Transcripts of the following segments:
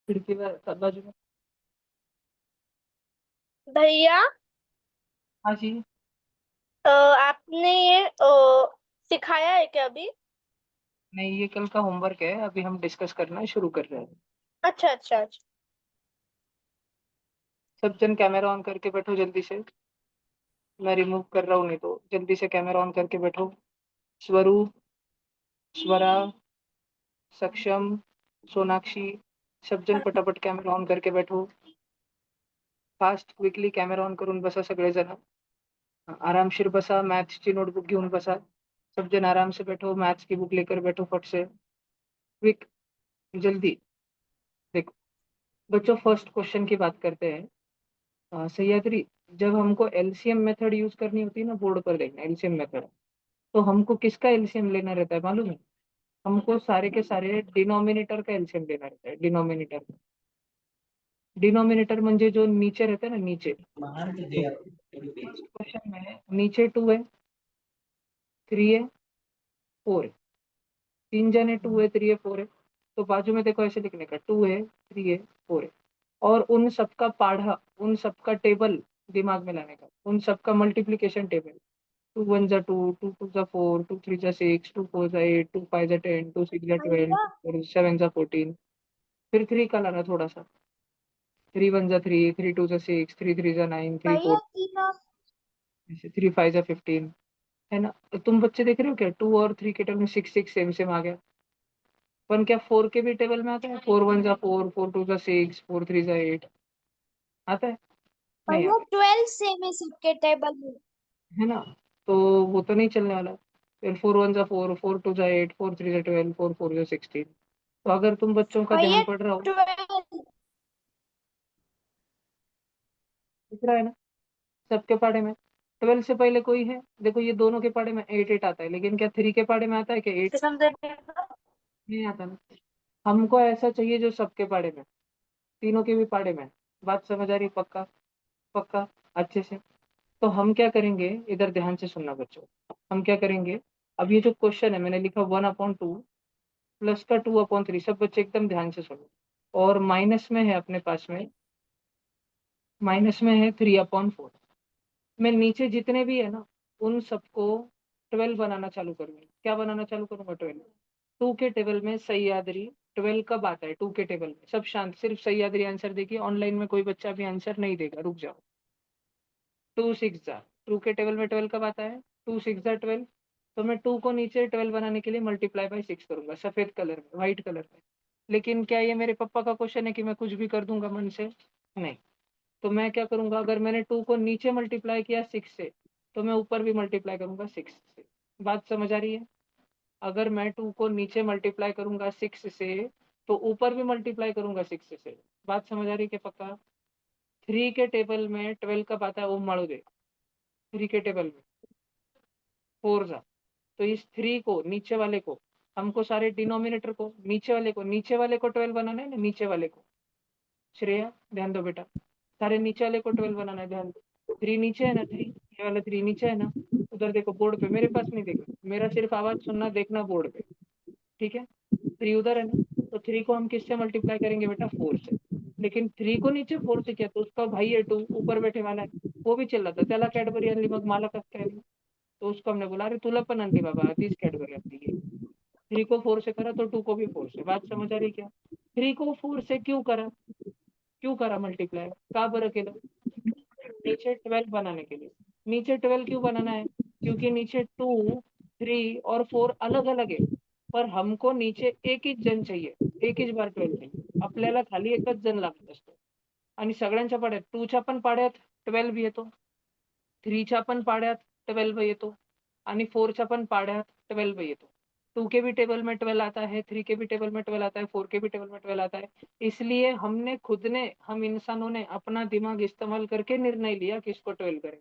खिड़की बाजू में। भैया, हाँ जी। आपने ये सिखाया है क्या अभी? नहीं, ये कल का होमवर्क है, अभी हम डिस्कस करना शुरू कर रहे हैं। अच्छा अच्छा अच्छा। सब जन कैमरा ऑन करके बैठो जल्दी से। मैं रिमूव कर रहा हूँ, नहीं तो जल्दी से कैमरा ऑन करके बैठो। स्वरूप, स्वरा, सक्षम, सोनाक्षी, सब जन पटापट कैमरा ऑन करके बैठो। फास्ट क्विकली कॅमेरा ऑन करून बसा सगळेजण. आरामशीर बसा, मैथ्स की नोटबुक घेऊन बसा. सब जन आराम से बैठो, मैथ्स की बुक लेकर बैठो फट से, क्विक, जल्दी. देखो बच्चों, फर्स्ट क्वेश्चन की बात करते हैं। सह्याद्री, जब हमको एलसीएम मेथड यूज करनी होती है ना, बोर्ड पर देखना एलसीएम मेथड, तो हमको किसका एलसीएम लेना रहता है मालूम है? हमको सारे के सारे डिनोमिनेटर का एलसीएम लेना रहता है, डिनोमिनेटर. डिनोमिनेटर म्हणजे जो नीचे रहता है ना, नीचे. फर्स्ट क्वेश्चन में नीचे 2 है, 3 है, 4 है. 3 जन है, 2 है, 3 है, 4 है. तो बाजू में देखो ऐसे लिखने का, 2 है, 3 है, 4 है. और उन सबका पाढ़ा, उन सबका टेबल दिमाग में लाने का, उन सबका मल्टीप्लीकेशन टेबल. 2 1 जा 2, 2 2 जा 4, 2 3 जा 6, 2 4 जा 8, 2 5 जा 10, 2 6 जा 12, भैया 2 7 जा 14. फिर 3 का लाना थोड़ा सा. 3 1 जा 3, 3 2 जा 6, 3 3 जा 9, थ्री भैया फोर तीनों। 3 5 जा 15. है ना? तो तुम बच्चे देख रहे हो क्या, 2 और 3 के टेबल में 6 6 सेम सेम आ गया. पर क्या 4 के भी टेबल में आता है? 4 1 जा 4, 4 2 जा 6, 4 3 जा 8. आता है? नहीं भैया आता. 12 सेम है सबके टेबल में। है ना? तो वो तो नहीं चलने वाला. फिर 4 1 जा 4, 4 2 जा 8, 4 3 जा 12, 4 4 जा 16. तो अगर तुम बच्चों का भैया ध्यान पड़ रहा हो, 12। दिख रहा है ना सबके पाढ़े में? 12 से पहले कोई है? देखो ये दोनों के पाढ़े में 8 8 आता है, लेकिन क्या 3 के पाढ़े में आता है क्या 8? नहीं आता ना. हमको ऐसा चाहिए जो सबके पाढ़े में, तीनों के भी पाढ़े में. बात समझ आ रही? पक्का? पक्का? अच्छे से. तो हम क्या करेंगे, इधर ध्यान से सुनना बच्चों. हम क्या करेंगे, अब ये जो क्वेश्चन है मैंने लिखा 1/2 प्लस का 2/3, सब बच्चे एकदम ध्यान से सुनो. और माइनस में है अपने पास में, माइनस में है 3/4. मैं नीचे जितने भी है ना, उन सबको 12 बनाना चालू करूंगा. क्या बनाना चालू करूंगा? 12. 2 के टेबल में सह्याद्री, 12 कब आता है 2 के टेबल में? सब शांत, सिर्फ सह्याद्री आंसर देखिए. ऑनलाइन में कोई बच्चा भी आंसर नहीं देगा, रुक जाओ. 2 6 जा, 2 के टेबल में 12 कब आता है? 2 6 जा 12. तो मैं 2 को नीचे 12 बनाने के लिए मल्टीप्लाई बाई 6 करूंगा, सफेद कलर में, व्हाइट कलर में. लेकिन क्या ये मेरे पापा का क्वेश्चन है कि मैं कुछ भी कर दूंगा मन से? नहीं. तो मैं क्या करूंगा, अगर मैंने 2 को नीचे मल्टीप्लाई किया 6 से, तो मैं ऊपर भी मल्टीप्लाई करूंगा 6 से. बात समझ आ रही है? अगर मैं 2 को नीचे मल्टीप्लाई करूंगा 6 से, तो ऊपर भी मल्टीप्लाई करूंगा 6 से. बात समझ आ रही है कि पक्का? 3 के टेबल में 12 कब आता है वो मारो दे. 3 के टेबल में 4 जा. तो इस 3 को, नीचे वाले को, हमको सारे डिनोमिनेटर को, नीचे वाले को 12 बनाना है ना, नीचे वाले को. श्रेया ध्यान दो बेटा, सारे नीचे वाले को 12 बनाना है, ध्यान दो. 3 नीचे है ना, 3, ये वाला 3 नीचे है ना. उधर देखो बोर्ड पे, मेरे पास नहीं देखना, मेरा सिर्फ आवाज सुनना, देखना बोर्ड पे. ठीक है? 3 उधर है ना. तो 3 को हम किससे मल्टीप्लाई करेंगे बेटा? 4 से. लेकिन 3 को नीचे 4 से किया तो उसका भाई है 2, ऊपर बैठे वाला है, वो भी चिल्ला था, त्याला कॅडबरी आणली मग मला कसं काय आणली? तो उसको हमने बोला, अरे तुला पण आणली बाबा, तीच कॅडबरी आणली है. 3 को 4 से करा तो 2 को भी 4 से. बात समझ आ रही क्या? 3 को 4 से क्यों करा? क्यों करा मल्टीप्लाई? का बरं केलं? नीचे 12 बनाने के लिए. नीचे 12 क्यों बनाना है? क्योंकि नीचे 2 3 और 4 अलग अलग है. पर हमको नीचे एक ही जण चाहिए, एक ही बार 12 चाहिए. आपल्याला खाली एकच जण लागत असतो. आणि सगळ्यांच्या पाड्यात 2च्या पण पाड्यात 12 येतो, 3च्या पण पाड्यात 12 येतो, आणि 4च्या पण पाड्यात 12 येतो. 2 के भी टेबल में 12 आता है, 3 के भी टेबल में 12 आता है, 4 के भी टेबल में 12 आता है. इसलिए हम इंसानों ने अपना दिमाग इस्तेमाल करके निर्णय लिया कि इसको 12 करें.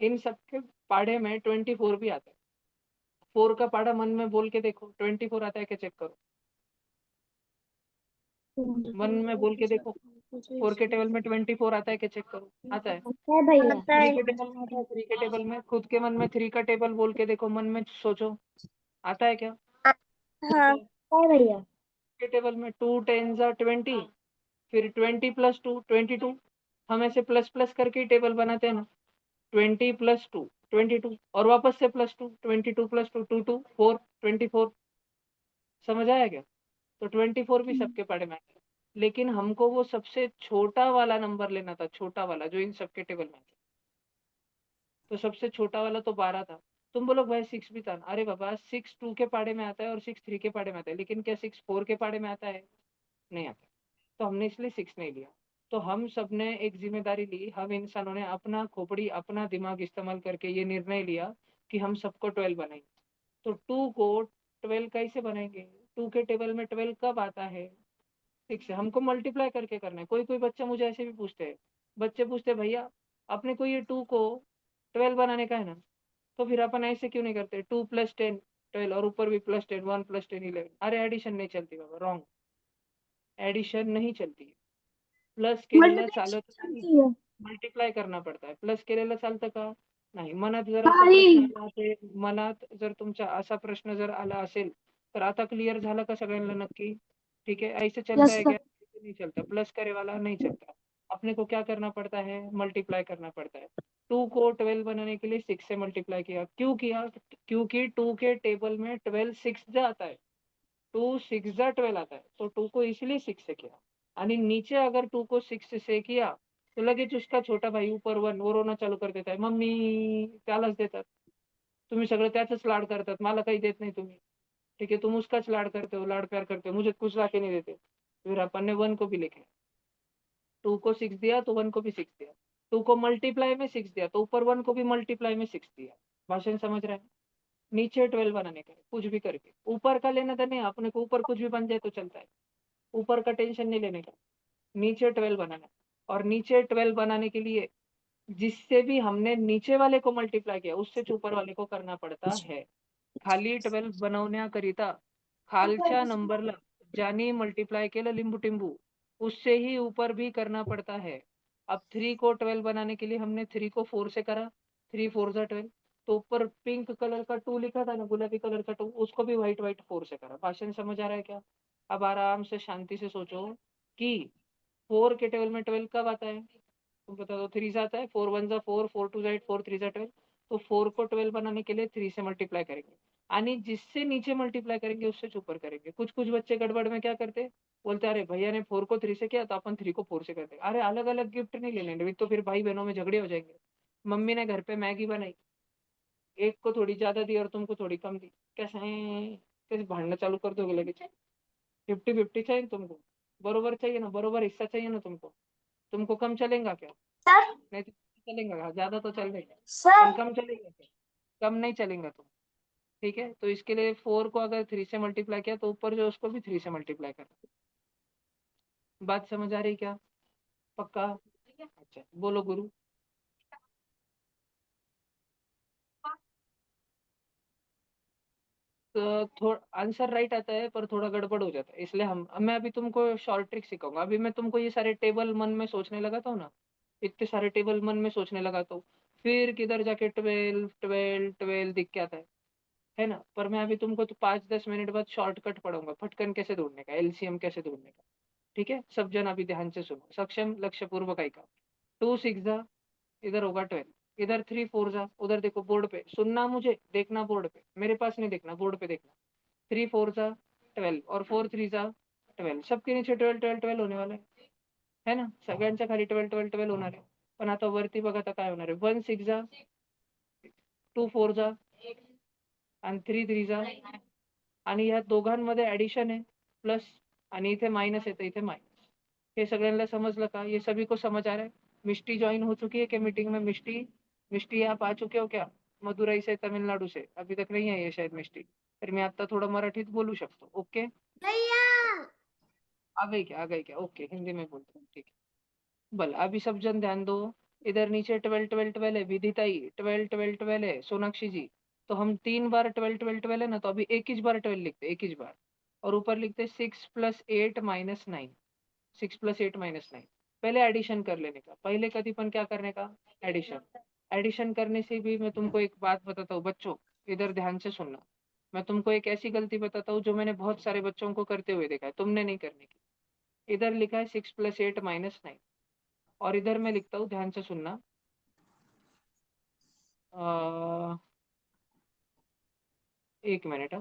इन सबके पाढ़े में 24 भी आता है. 4 का पाढ़ा मन में बोल के देखो, 24 आता है क्या चेक करो. मन में बोल के देखो, 4 के टेबल में 24 आता है क्या चेक करो. आता है? है भैया। आता 3 है। के टेबल में आता है, 3 के टेबल में, खुद के मन में 3 का टेबल बोल के देखो, मन में सोचो. आता है क्या? हाँ। है भैया। के टेबल में 2 10 20, फिर 20 + 2 22। हम ऐसे प्लस प्लस करके ही टेबल बनाते हैं ना, 20 + 2 22, और वापस से +2 22 + 2 22 4 24। समझ आया क्या? तो 24 भी सबके पढ़े में आएगा, लेकिन हमको वो सबसे छोटा वाला नंबर लेना था, छोटा वाला जो इन सबके टेबल में आता। तो सबसे छोटा वाला तो 12 था। तुम बोलो भाई 6 भी था ना। अरे बाबा 6 2 के पाड़े में आता है और 6 3 के पाड़े में आता है, लेकिन क्या 6 4 के पाड़े में आता है? नहीं आता। तो हमने इसलिए 6 नहीं लिया। तो हम सबने एक जिम्मेदारी ली, हम इंसानों ने अपना खोपड़ी अपना दिमाग इस्तेमाल करके ये निर्णय लिया कि हम सबको 12 बनाएंगे। तो 2 को 12 कैसे बनाएंगे? 2 के टेबल में 12 कब आता है? 6 से। हमको मल्टीप्लाई करके करना है। कोई कोई बच्चा मुझे ऐसे भी पूछते हैं, बच्चे पूछते हैं भैया अपने को ये 2 को 12 बनाने का है ना, तो फिर अपन ऐसे क्यों नहीं करते 2 + 10 12, और ऊपर भी +10 1 + 10 11। अरे एडिशन नहीं चलती बाबा, रॉन्ग। एडिशन नहीं चलती है। प्लस केलेला चालत मल्टीप्लिकेशन नाही, चलती है। मल्टिप्लाय करना पडता है। प्लस केलेलं चालतं का? नाही. मनात जर असा प्रश्न नाही. आला असेल, मनात जर तुमच्या असा प्रश्न जर आला असेल, तर आता क्लियर झालं का सगळ्यांना नक्की? ठीक है, ऐसे चलता यस है सर. क्या? ऐसे नहीं चलता, प्लस करे वाला नहीं चलता। अपने को क्या करना पड़ता है? मल्टीप्लाई करना पड़ता है। 2 को 12 बनाने के लिए 6 से मल्टीप्लाई किया। क्यों किया? क्योंकि 2 के टेबल में 12 6 जा आता है। 2 6 जा 12 आता है, तो 2 को इसलिए 6 से किया। आणि नीचे अगर 2 को 6 से किया, तो लगेच उसका छोटा भाई ऊपर 1 वो रोना चालू कर देता है, मम्मी त्यालाच देतात। तुम्ही सगळं त्याचंच लाड करतात, मला काही देत नाही तुम्ही। ठीक है, तुम उसकाच लाड करते हो, लाड प्यार करते हो, मुझे कुछ लाके नहीं देते। फिर अपन ने 1 को भी लिखे, 2 को 6 दिया तो 1 को भी 6 दिया, 2 को मल्टीप्लाई में 6 दिया तो ऊपर 1 को भी मल्टीप्लाई में 6 दिया। भाषण समझ रहे हैं? नीचे 12 बनाने का है, कुछ भी करके। ऊपर का लेना था नहीं, अपने को ऊपर कुछ भी बन जाए तो चलता है। ऊपर का टेंशन नहीं लेने का, नीचे 12 बनाना है। और नीचे 12 बनाने के लिए जिससे भी हमने नीचे वाले को मल्टीप्लाई किया, उससे ऊपर वाले को करना पड़ता है। खाली 12 बनवण्याकरिता खालच्या नंबरला ज्याने मल्टीप्लाई केलं लिंबू टिंबू, उससे ही ऊपर भी करना पड़ता है। अब 3 को 12 बनाने के लिए हमने 3 को 4 से करा, 3 4 जा 12। तो ऊपर पिंक कलर का 2 लिखा था ना, गुलाबी कलर का 2, उसको भी व्हाइट व्हाइट 4 से करा। भाषण समझ आ रहा है क्या? अब आराम से शांति से सोचो कि 4 के टेबल में 12 कब आता है? तुम बता दो। 3 से आता है, 4 1 जा 4 4 2 जा 8 4 3 जा 12। तो 4 को 12 बनाने के लिए 3 से मल्टीप्लाई करेंगे, आणि जिससे नीचे मल्टीप्लाई करेंगे उससे ऊपर करेंगे। कुछ कुछ बच्चे गड़बड़ में क्या करते, बोलते अरे भैया ने 4 को 3 से किया तो अपन 3 को 4 से करते। अरे अलग अलग गिफ्ट नहीं लेने, नहीं तो फिर भाई बहनों में झगड़े हो जाएंगे। मम्मी ने घर पे मैगी बनाई, एक को थोड़ी ज्यादा दी और तुमको थोड़ी कम दी, कैसे हैं? कैसे भांडना चालू कर दोगे लगे? 50-50 चाहिए तुमको, बरोबर चाहिए ना, बरोबर हिस्सा चाहिए ना तुमको। तुमको कम चलेगा क्या? सर. नहीं तो चलेगा, ज्यादा तो चल देगा, पर सर. कम चलेगा क्या? कम नहीं चलेगा तुम। ठीक है, तो इसके लिए 4 को अगर 3 से मल्टीप्लाई किया तो ऊपर जो उसको भी 3 से मल्टीप्लाई करना। बात समझ आ रही क्या? पक्का? अच्छा बोलो गुरु। तो थोड़ा आंसर राइट आता है पर थोड़ा गड़बड़ हो जाता है, इसलिए हम मैं अभी तुमको शॉर्ट ट्रिक सिखाऊंगा। अभी मैं तुमको ये सारे टेबल मन में सोचने लगाता हूँ ना, इतने सारे टेबल मन में सोचने लगाता हूँ, फिर किधर जाके 12 12 12 दिख के आता है ना। पर मैं अभी तुमको तो 5-10 मिनट बाद शॉर्टकट पढ़ाऊंगा, फटकन कैसे ढूंढने का, एलसीएम कैसे ढूंढने का। ठीक है, सब जन अभी ध्यान से सुनो, सक्षम लक्ष्य पूर्वक ऐका। 2 6 जा, इधर होगा 12, इधर 3 4 जा, उधर देखो बोर्ड पे, सुनना मुझे, देखना बोर्ड पे, मेरे पास नहीं देखना, बोर्ड पे देखना। 3 4 जा 12 और 4 3 जा 12, सबके नीचे 12 12 12 होने वाले है ना, सगळ्यांच्या खाली 12 12 12 होणार आहे। पण आता वरती बघा आता काय होणार आहे, 1 6 जा 2 4 जा आणि 3 3 जा, आणि या दोघांमध्ये ऍडिशन है प्लस, आणि इथे माइनस है तो इथे माइनस। ये सगळ्यांना समझ का? ये सभी को समझ आ रहा है? मिष्टी ज्वाइन हो चुकी है क्या मीटिंग में? मिष्टी, मिष्टी आप आ चुके हो क्या? मदुरई से, तमिलनाडु से अभी तक नहीं आई है शायद मिष्टी, तर मी आता थोडं मराठीत बोलू शकतो। ओके, आ गई क्या? आ गई क्या? ओके, हिंदी में बोलते हैं, ठीक है। भले अभी सब जन ध्यान दो। इधर नीचे 12 12 12 है, विदिताई 12 12 12 है, सोनाक्षी जी। तो हम 3 बार 12 12 12 है ना, तो अभी एक ही बार 12 लिखते, एक ही बार। और ऊपर लिखते 6 + 8 - 9, 6 + 8 - 9। पहले एडिशन कर लेने का, पहले कभी पण क्या करने का? एडिशन। एडिशन करने से भी मैं तुमको एक बात बताता हूँ बच्चों, इधर ध्यान से सुनना। मैं तुमको एक ऐसी गलती बताता हूँ जो मैंने बहुत सारे बच्चों को करते हुए देखा है, तुमने नहीं करने की। इधर लिखा है 6 + 8 - 9, और इधर मैं लिखता हूँ, ध्यान से सुनना। एक मिनट।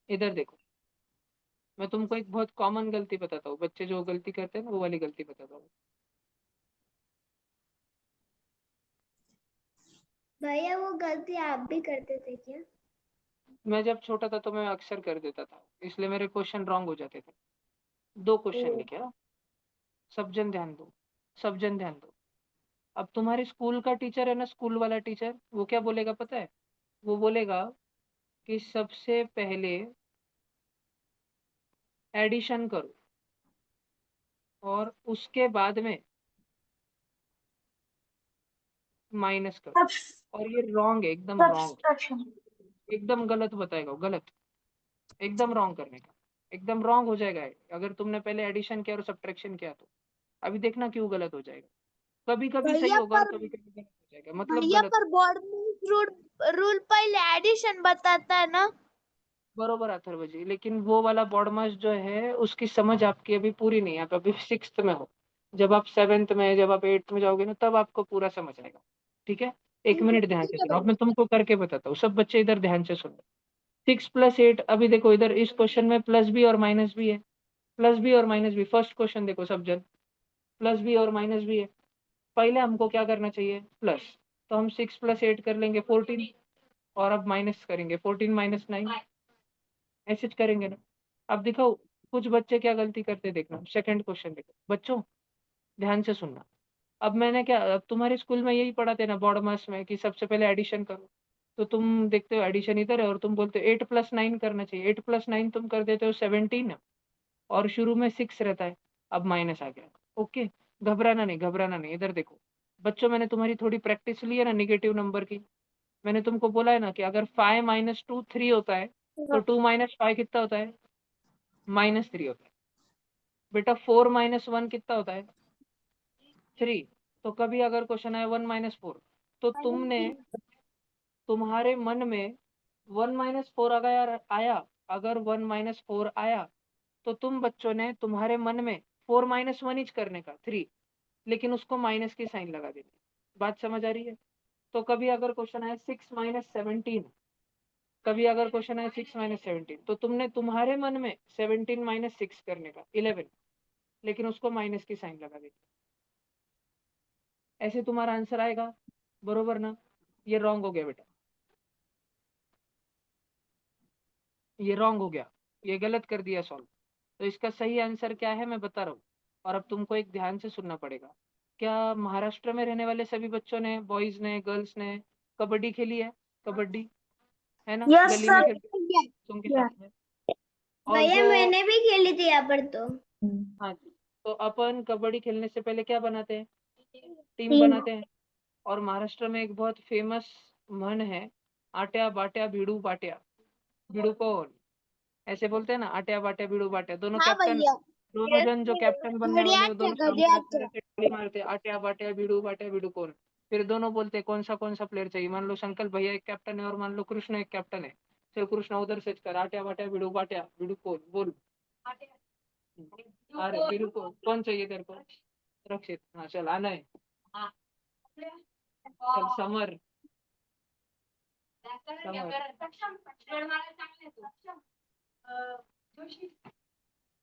इधर देखो, मैं तुमको एक बहुत कॉमन गलती बताता हूँ, बच्चे जो गलती करते हैं ना वो वाली गलती बताता हूँ। भैया वो गलती आप भी करते थे क्या? मैं जब छोटा था तो मैं अक्सर कर देता था, इसलिए मेरे क्वेश्चन रॉन्ग हो जाते थे। 2 क्वेश्चन ओ, लिखे हाँ? सब जन ध्यान दो, सब जन ध्यान दो। अब तुम्हारे स्कूल का टीचर है ना, स्कूल वाला टीचर, वो क्या बोलेगा पता है? वो बोलेगा कि सबसे पहले एडिशन करो और उसके बाद में माइनस करो। और ये रॉन्ग है, एकदम रॉन्ग, एकदम गलत बताएगा वो, गलत, एकदम रॉन्ग करने का, एकदम रॉन्ग हो जाएगा अगर तुमने पहले एडिशन किया और सब्ट्रैक्शन किया तो। अभी देखना क्यों गलत हो जाएगा, कभी कभी सही भैया होगा और पर कभी कभी गलत हो जाएगा, मतलब भैया गलत पर होगा। बोर्ड में रूल रूल पहले एडिशन बताता है ना? बरोबर अथर्व जी, लेकिन वो वाला बॉडमास जो है उसकी समझ आपकी अभी पूरी नहीं है, आप अभी 6th में हो। जब आप 7th में, जब आप 8th में जाओगे ना, तब आपको पूरा समझ आएगा। ठीक है, एक मिनट ध्यान से ठीक है सुनो, अब भैया। मैं तुमको करके बताता हूँ, सब बच्चे इधर ध्यान से सुनो। 6 + 8, अभी देखो इधर इस क्वेश्चन में प्लस भी और माइनस भी है, प्लस भी और माइनस भी। फर्स्ट क्वेश्चन देखो सब जन, प्लस भी और माइनस भी है। पहले हमको क्या करना चाहिए? प्लस। तो हम 6 + 8 कर लेंगे 14, और अब माइनस करेंगे 14 - 9, ऐसे करेंगे ना। अब देखो कुछ बच्चे क्या गलती करते देखना, सेकंड क्वेश्चन देखो बच्चों, ध्यान से सुनना। अब मैंने क्या, अब तुम्हारे स्कूल में यही पढ़ाते ना बॉर्ड मास में कि सबसे पहले एडिशन करो, तो तुम देखते हो एडिशन इधर है और तुम बोलते हो 8 + 9 करना चाहिए, 8 + 9 तुम कर देते हो 17, और शुरू में 6 रहता है, अब माइनस आ गया। ओके, घबराना नहीं, घबराना नहीं। इधर देखो बच्चों, मैंने तुम्हारी थोड़ी प्रैक्टिस ली है ना निगेटिव नंबर की। मैंने तुमको बोला है ना कि अगर 5 - 2 3 होता है, तो 2 - 5 कितना होता है? -3 होता है। बेटा 4 - 1 कितना होता है? 3। तो कभी अगर क्वेश्चन आए 1 - 4, तो तुमने, तुम्हारे मन में 1 - 4 अगर आया, अगर 1 - 4 आया, तो तुम बच्चों ने तुम्हारे मन में 4 - 1 ही करने का 3, लेकिन उसको माइनस की साइन लगा देनी। बात समझ आ रही है? तो कभी अगर क्वेश्चन आए 6 - 17, कभी अगर क्वेश्चन आए 6 - 17, तो तुमने तुम्हारे मन में 17 - 6 करने का 11, लेकिन उसको माइनस की साइन लगा देनी। ऐसे तुम्हारा आंसर आएगा, बरोबर ना? ये रॉन्ग हो गया बेटा, ये रॉन्ग हो गया, ये गलत कर दिया सॉल्व। तो इसका सही आंसर क्या है मैं बता रहा हूँ, और अब तुमको एक ध्यान से सुनना पड़ेगा। क्या महाराष्ट्र में रहने वाले सभी बच्चों ने, बॉयज ने, गर्ल्स ने कबड्डी खेली है? कबड्डी है ना, यस गली में सर। खेलते बच्चों के साथ में। और भैया जो, मैंने भी खेली थी यहाँ पर तो। हाँ जी, तो अपन कबड्डी खेलने से पहले क्या बनाते हैं? Team team. बनाते हैं। और महाराष्ट्र में एक बहुत फेमस म्हण है, आट्या बाट्या भिड़ू बाट्या, भिड़ू कौन, ऐसे बोलते हैं ना, आट्या बाट्या भिड़ू बाट्या। दोनों हाँ कैप्टन, भैया। दोनों जन जो कैप्टन बनने वाले घड़ियाल वो थे दोनों सामने घड़ियाल आते थे। रहते, ताली मारते, आट्या बाट्या भिड़ू कौन। फिर दोनों बोलते कौन सा प्लेयर चाहिए, मान लो शंकर भैया एक कैप्टन है और मान लो कृष्ण एक कैप्टन है। चल कृष्ण उधर से कर, आट्या बाट्या भिड़ू कौन बोल। अरे भिड़ू कौन चाहिए तेरे को? रक्षित, हाँ चल आना है। चल समर,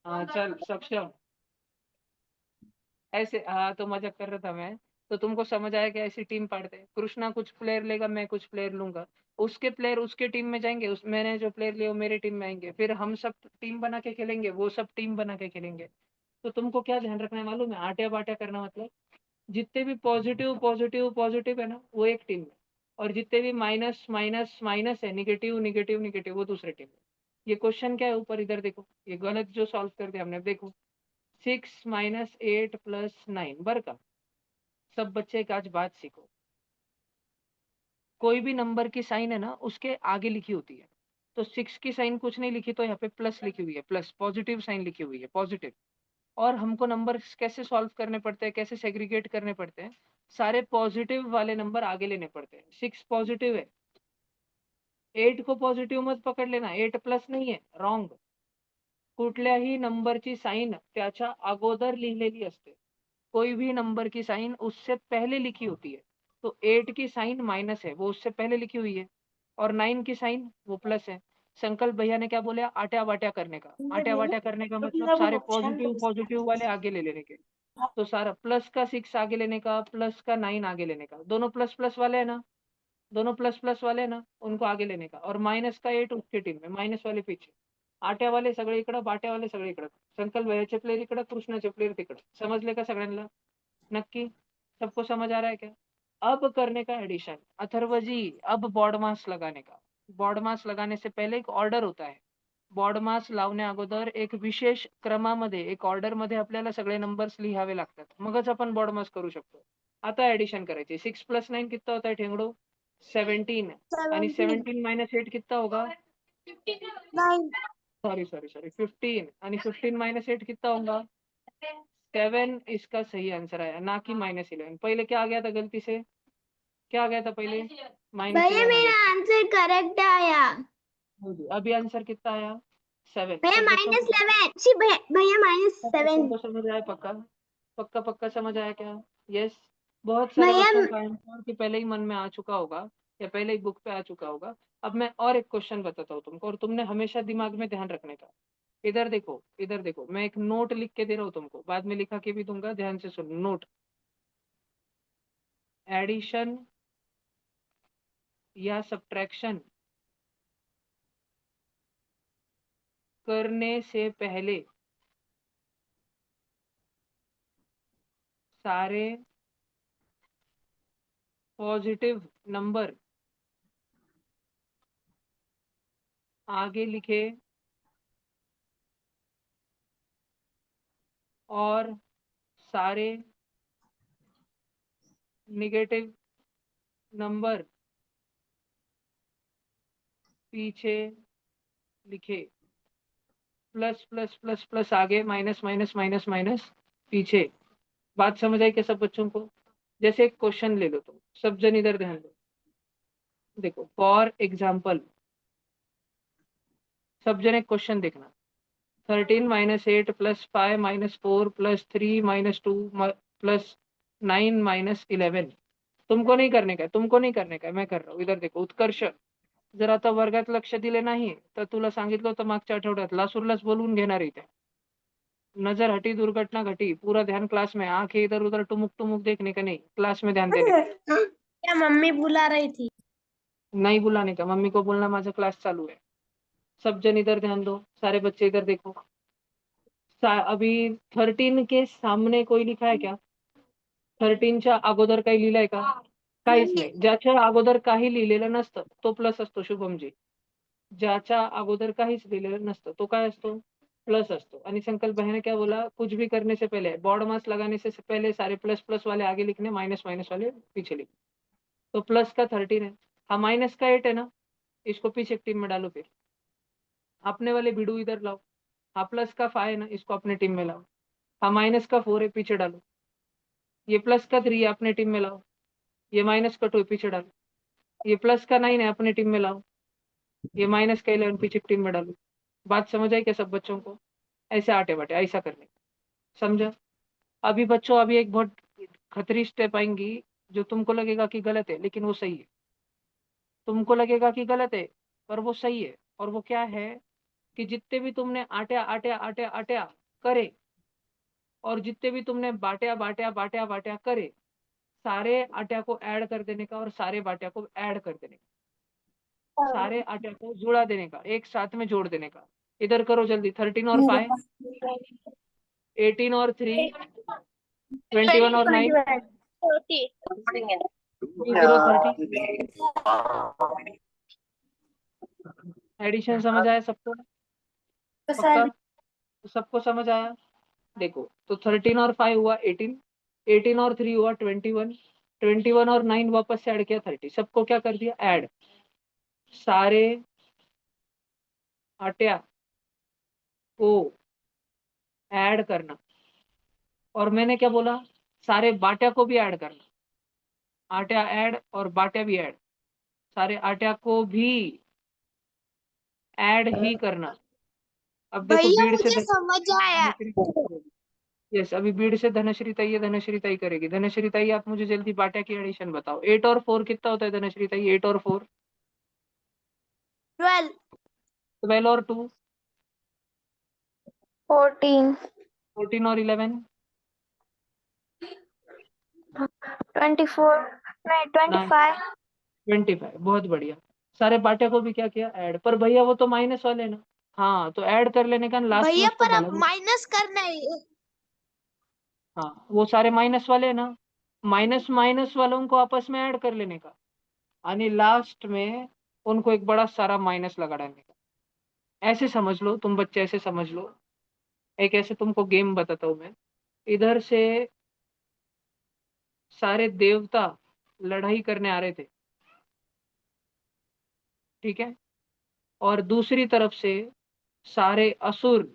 हाँ चल सक्षम। ऐसे, हाँ तो मजाक कर रहा था मैं। तो तुमको समझ आया कि ऐसी टीम पाड़ते हैं, कृष्णा कुछ प्लेयर लेगा, मैं कुछ प्लेयर लूंगा, उसके प्लेयर उसके टीम में जाएंगे, उस मैंने जो प्लेयर लिए वो मेरे टीम में आएंगे, फिर हम सब टीम बना के खेलेंगे, वो सब टीम बना के खेलेंगे। तो तुमको क्या ध्यान रखना है मालूम है? आट्या बाट्या करना मतलब जितने भी पॉजिटिव पॉजिटिव पॉजिटिव है ना वो एक टीम में, और जितने भी माइनस माइनस माइनस है, निगेटिव निगेटिव निगेटिव, वो दूसरे टीम में। ये क्वेश्चन क्या है ऊपर इधर देखो, ये गलत जो सॉल्व कर दिया हमने, देखो 6 - 8 + 9 बर का। सब बच्चे एक आज बात सीखो, कोई भी नंबर की साइन है ना उसके आगे लिखी होती है। तो 6 की साइन कुछ नहीं लिखी तो यहाँ पे प्लस लिखी हुई है, प्लस पॉजिटिव साइन लिखी हुई है, पॉजिटिव। और हमको नंबर कैसे सॉल्व करने पड़ते हैं, कैसे सेग्रीगेट करने पड़ते हैं? सारे पॉजिटिव वाले नंबर आगे लेने पड़ते हैं। 6 पॉजिटिव है, 8 को पॉझिटिव्ह मत पकड लेना, 8 प्लस नाहीये, रॉंग. कुठल्याही नंबरची साइन त्याच्या अगोदर लिहिलेली असते. कोई भी नंबर की साइन उससे पहले लिखी होती है. तो 8 की साइन माइनस है, वो उससे पहले लिखी हुई है. और 9 की साइन वो प्लस है. संकल्प भैया ने क्या बोला, आट्या बाट्या करने का. आट्या बाट्या करने का मतलब सारे पॉजिटिव पॉजिटिव वाले आगे ले लेने के. तो सारा प्लस का 6 आगे लेने का, प्लस का 9 आगे लेने का. दोनों प्लस प्लस वाले है ना, दोनों प्लस प्लस वाले है ना, उनको आगे लेने का. और माइनस का 8 उसकी टीम में, माइनस वाले पीछे. आट्या वाले सगळे इकडं, बाट्या वाले सगळे इकडं. संकल्प भैयाचे प्लेयर इकडं, कृष्णाचे प्लेयर तिकडं. समजले का सगळ्यांना? नक्की सबको समझ आ रहा है क्या? अब करने का एडिशन. अथर्व जी, अब बॉड मास लगाने का. बॉड मास लगाने से पहले एक ऑर्डर होता है. बॉड मास लावण्या अगोदर एक विशेष क्रमामध्ये, एक ऑर्डर मध्ये आपल्याला सगळे नंबर्स लिहावे लागतात, मगच आपण बॉड मास करू शकतो. आता ऍडिशन करायची. 6 + 9 कितना होता है ठेंगड़ो? 17. आणि 17 17 - 8 कितना होगा? 9 सॉरी 15. आणि 15 - 8 कितना होगा? 7. इसका सही आंसर आया, ना कि -11. पहले क्या आ गया था गलती से? क्या आ गया था पहले? -11 भैया आ मेरा गया था. आंसर करेक्ट आया. अभी आंसर कितना आया? 7. भैया सब बच्चों को -11 सी भैया सब बच्चों -7 को समझ आया? पक्का पक्का पक्का समझ आया क्या? यस. बहुत सारे भैया बच्चों का आंसर कि पहले ही मन में आ चुका होगा, या पहले ही बुक पे आ चुका होगा. अब मैं और एक क्वेश्चन बताता हूँ तुमको, और तुमने हमेशा दिमाग में ध्यान रखने का. इधर देखो, इधर देखो, मैं एक नोट लिख के दे रहा हूँ तुमको, बाद में लिखा के भी दूंगा, ध्यान से सुनो. नोट. एडिशन या सब्ट्रैक्शन करने से पहले सारे पॉजिटिव नंबर आगे लिखे और सारे नेगेटिव नंबर पीछे लिखे. प्लस प्लस प्लस प्लस आगे, माइनस माइनस माइनस माइनस पीछे. बात समझ आई क्या सब बच्चों को? जैसे एक क्वेश्चन ले लो तुम, सब जन इधर ध्यान दो. देखो, फॉर एग्जाम्पल, सब जन एक क्वेश्चन देखना. 13 - 8 + 5 - 4 + 3 - 2 + 9 - 11. तुमको नहीं करने का, तुमको नहीं करने का, मैं कर रहा हूँ. इधर देखो उत्कर्ष, जर आता वर्गात लक्ष दिले नाही तर तुला सांगितलं होतं मागच्या आठवड्यात लासूरलाच बोलवून घेणार आहे. नजर हटी, दुर्घटना घटी, पूरा ध्यान क्लास में. आंखें इधर उधर टुमुक टुमुक देखने का नहीं, क्लास में ध्यान देने का. क्या मम्मी बुला रही थी. नहीं बुलाने का, मम्मी को बोलना माझा क्लास चालू है. सब जन इधर ध्यान दो, सारे बच्चे इधर देखो. अभी 13 के सामने कोई लिखा है क्या? 13च्या अगोदर काही लिहिलंय का? काहीच नाही. ज्याच्या अगोदर काही लिहिलेलं नसतं तो प्लस असतो शुभमजी. ज्याच्या अगोदर काहीच लिहिलेलं नसतं तो काय असतो? प्लस असतो. आणि संकल्प भाई ने क्या बोला, कुछ भी करने से पहले, बॉड मास लगाने से पहले सारे प्लस प्लस वाले आगे लिखने, माइनस माइनस वाले पीछे लिखने. तो प्लस का 13 है. हाँ, माइनस का 8 है ना, इसको पीछे टीम में डालो. फिर अपने वाले भिड़ू इधर लाओ. हाँ, प्लस का 5 है ना, इसको अपने टीम में लाओ. हाँ, माइनस का 4 है, पीछे डालो. ये प्लस का 3 है, अपने टीम में लाओ. ये माइनस का 2 है, पीछे डालो. ये प्लस का 9 है, अपने टीम में लाओ. ये माइनस का 11 पीछे टीम में डालो. बात समझ आई क्या सब बच्चों को? ऐसे आटे बाटे ऐसा करने. समझा? अभी बच्चों, अभी एक बहुत खतरी स्टेप आएंगी जो तुमको लगेगा कि गलत है, लेकिन वो सही है. तुमको लगेगा कि गलत है, पर वो सही है. और वो क्या है कि जितने भी तुमने आट्या आट्या आट्या आट्या करे, और जितने भी तुमने बाट्या बाट्या बाट्या बाट्या करे, सारे आट्या को ऐड कर देने का, और सारे बाट्या को ऐड कर देने का, सारे आट्या को जुड़ा देने का, एक साथ में जोड़ देने का. इधर करो जल्दी. 13 और 5, 18 और 3, 21 और 9, 30, एडिशन समझ आया सबको? पक्का सबको समझ आया? देखो, तो 13 और 5 हुआ 18, 18 और 3 हुआ 21, 21 और 9 वापस से ऐड किया 30. सबको क्या कर दिया? ऐड. सारे आट्या को ऐड करना. और मैंने क्या बोला? सारे बाट्या को भी ऐड करना. आट्या ऐड और बाट्या भी ऐड. सारे आट्या को भी ऐड ही करना। अब देखो भैया बीड़ से मुझे समझ आया। यस, अभी बीड़ से धनश्री ताई है, धनश्री ताई करेगी। धनश्री ताई आप मुझे जल्दी बाटा की एडिशन बताओ। 8 और 4 कितना होता है धनश्री ताई? 8 और 4? 12। 12 और 2? 14, 14 और 11? 24, नहीं 25। 25, बहुत बढ़िया। सारे बाटे को भी क्या किया? ऐड। पर भैया वो तो माइनस वाले ना। हाँ, तो ऐड कर लेने का लास्ट में भैया उसको पर अब भला। माइनस करना है। हाँ, वो सारे माइनस वाले हैं ना, माइनस माइनस वालों को आपस में ऐड कर लेने का, यानी लास्ट में उनको एक बड़ा सारा माइनस लगा डालने का। ऐसे समझ लो तुम बच्चे, ऐसे समझ लो। एक ऐसे तुमको गेम बताता हूँ मैं। इधर से सारे देवता लड़ाई करने आ रहे थे, ठीक है, और दूसरी तरफ से सारे असुर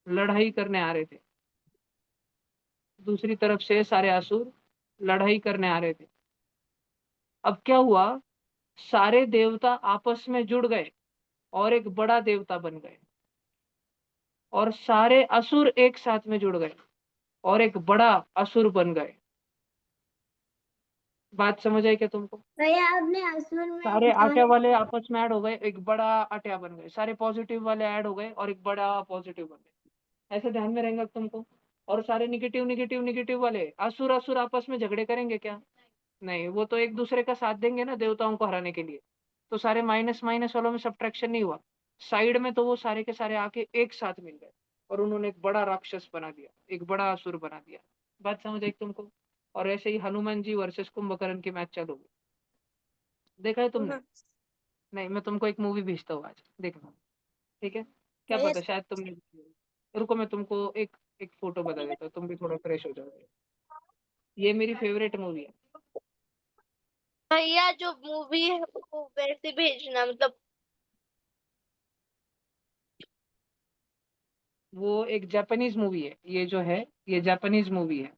लड़ाई करने आ रहे थे। दूसरी तरफ से सारे असुर लड़ाई करने आ रहे थे। अब क्या हुआ? सारे देवता आपस में जुड़ गए और एक बड़ा देवता बन गए, और सारे असुर एक साथ में जुड़ गए और एक बड़ा असुर बन गए। बात समझ आई क्या तुमको? भैया आपने असुर में सारे आटे वाले आपस में ऐड हो गए, एक बड़ा आट्या बन गए। सारे पॉजिटिव वाले ऐड हो गए और एक बड़ा पॉजिटिव बन गए। ऐसे ध्यान में रहेगा तुमको। और सारे निगेटिव निगेटिव निगेटिव वाले असुर असुर आपस में झगड़े करेंगे क्या? नहीं, वो तो एक दूसरे का साथ देंगे ना देवताओं को हराने के लिए। तो सारे माइनस माइनस वालों में सब्ट्रैक्शन नहीं हुआ। साइड में तो वो सारे के सारे आके एक साथ मिल गए और उन्होंने एक बड़ा राक्षस बना दिया, एक बड़ा असुर बना दिया। बात समझ आई तुमको? और ऐसे ही हनुमान जी वर्सेस कुंभकर्ण की मैच चालू हुई। देखा है तुमने? नहीं, मैं तुमको एक मूवी भेजता हूँ आज, देखना। ठीक है? क्या भैया पता शायद तुमने देखी हो। रुको, मैं तुमको एक एक फोटो बता देता हूँ, तुम भी थोड़ा फ्रेश हो जाओगे। ये मेरी फेवरेट मूवी है। भैया जो मूवी है वो वैसे भेजना, मतलब। वो एक जापानीज मूवी है, ये जो है ये जापानीज मूवी है।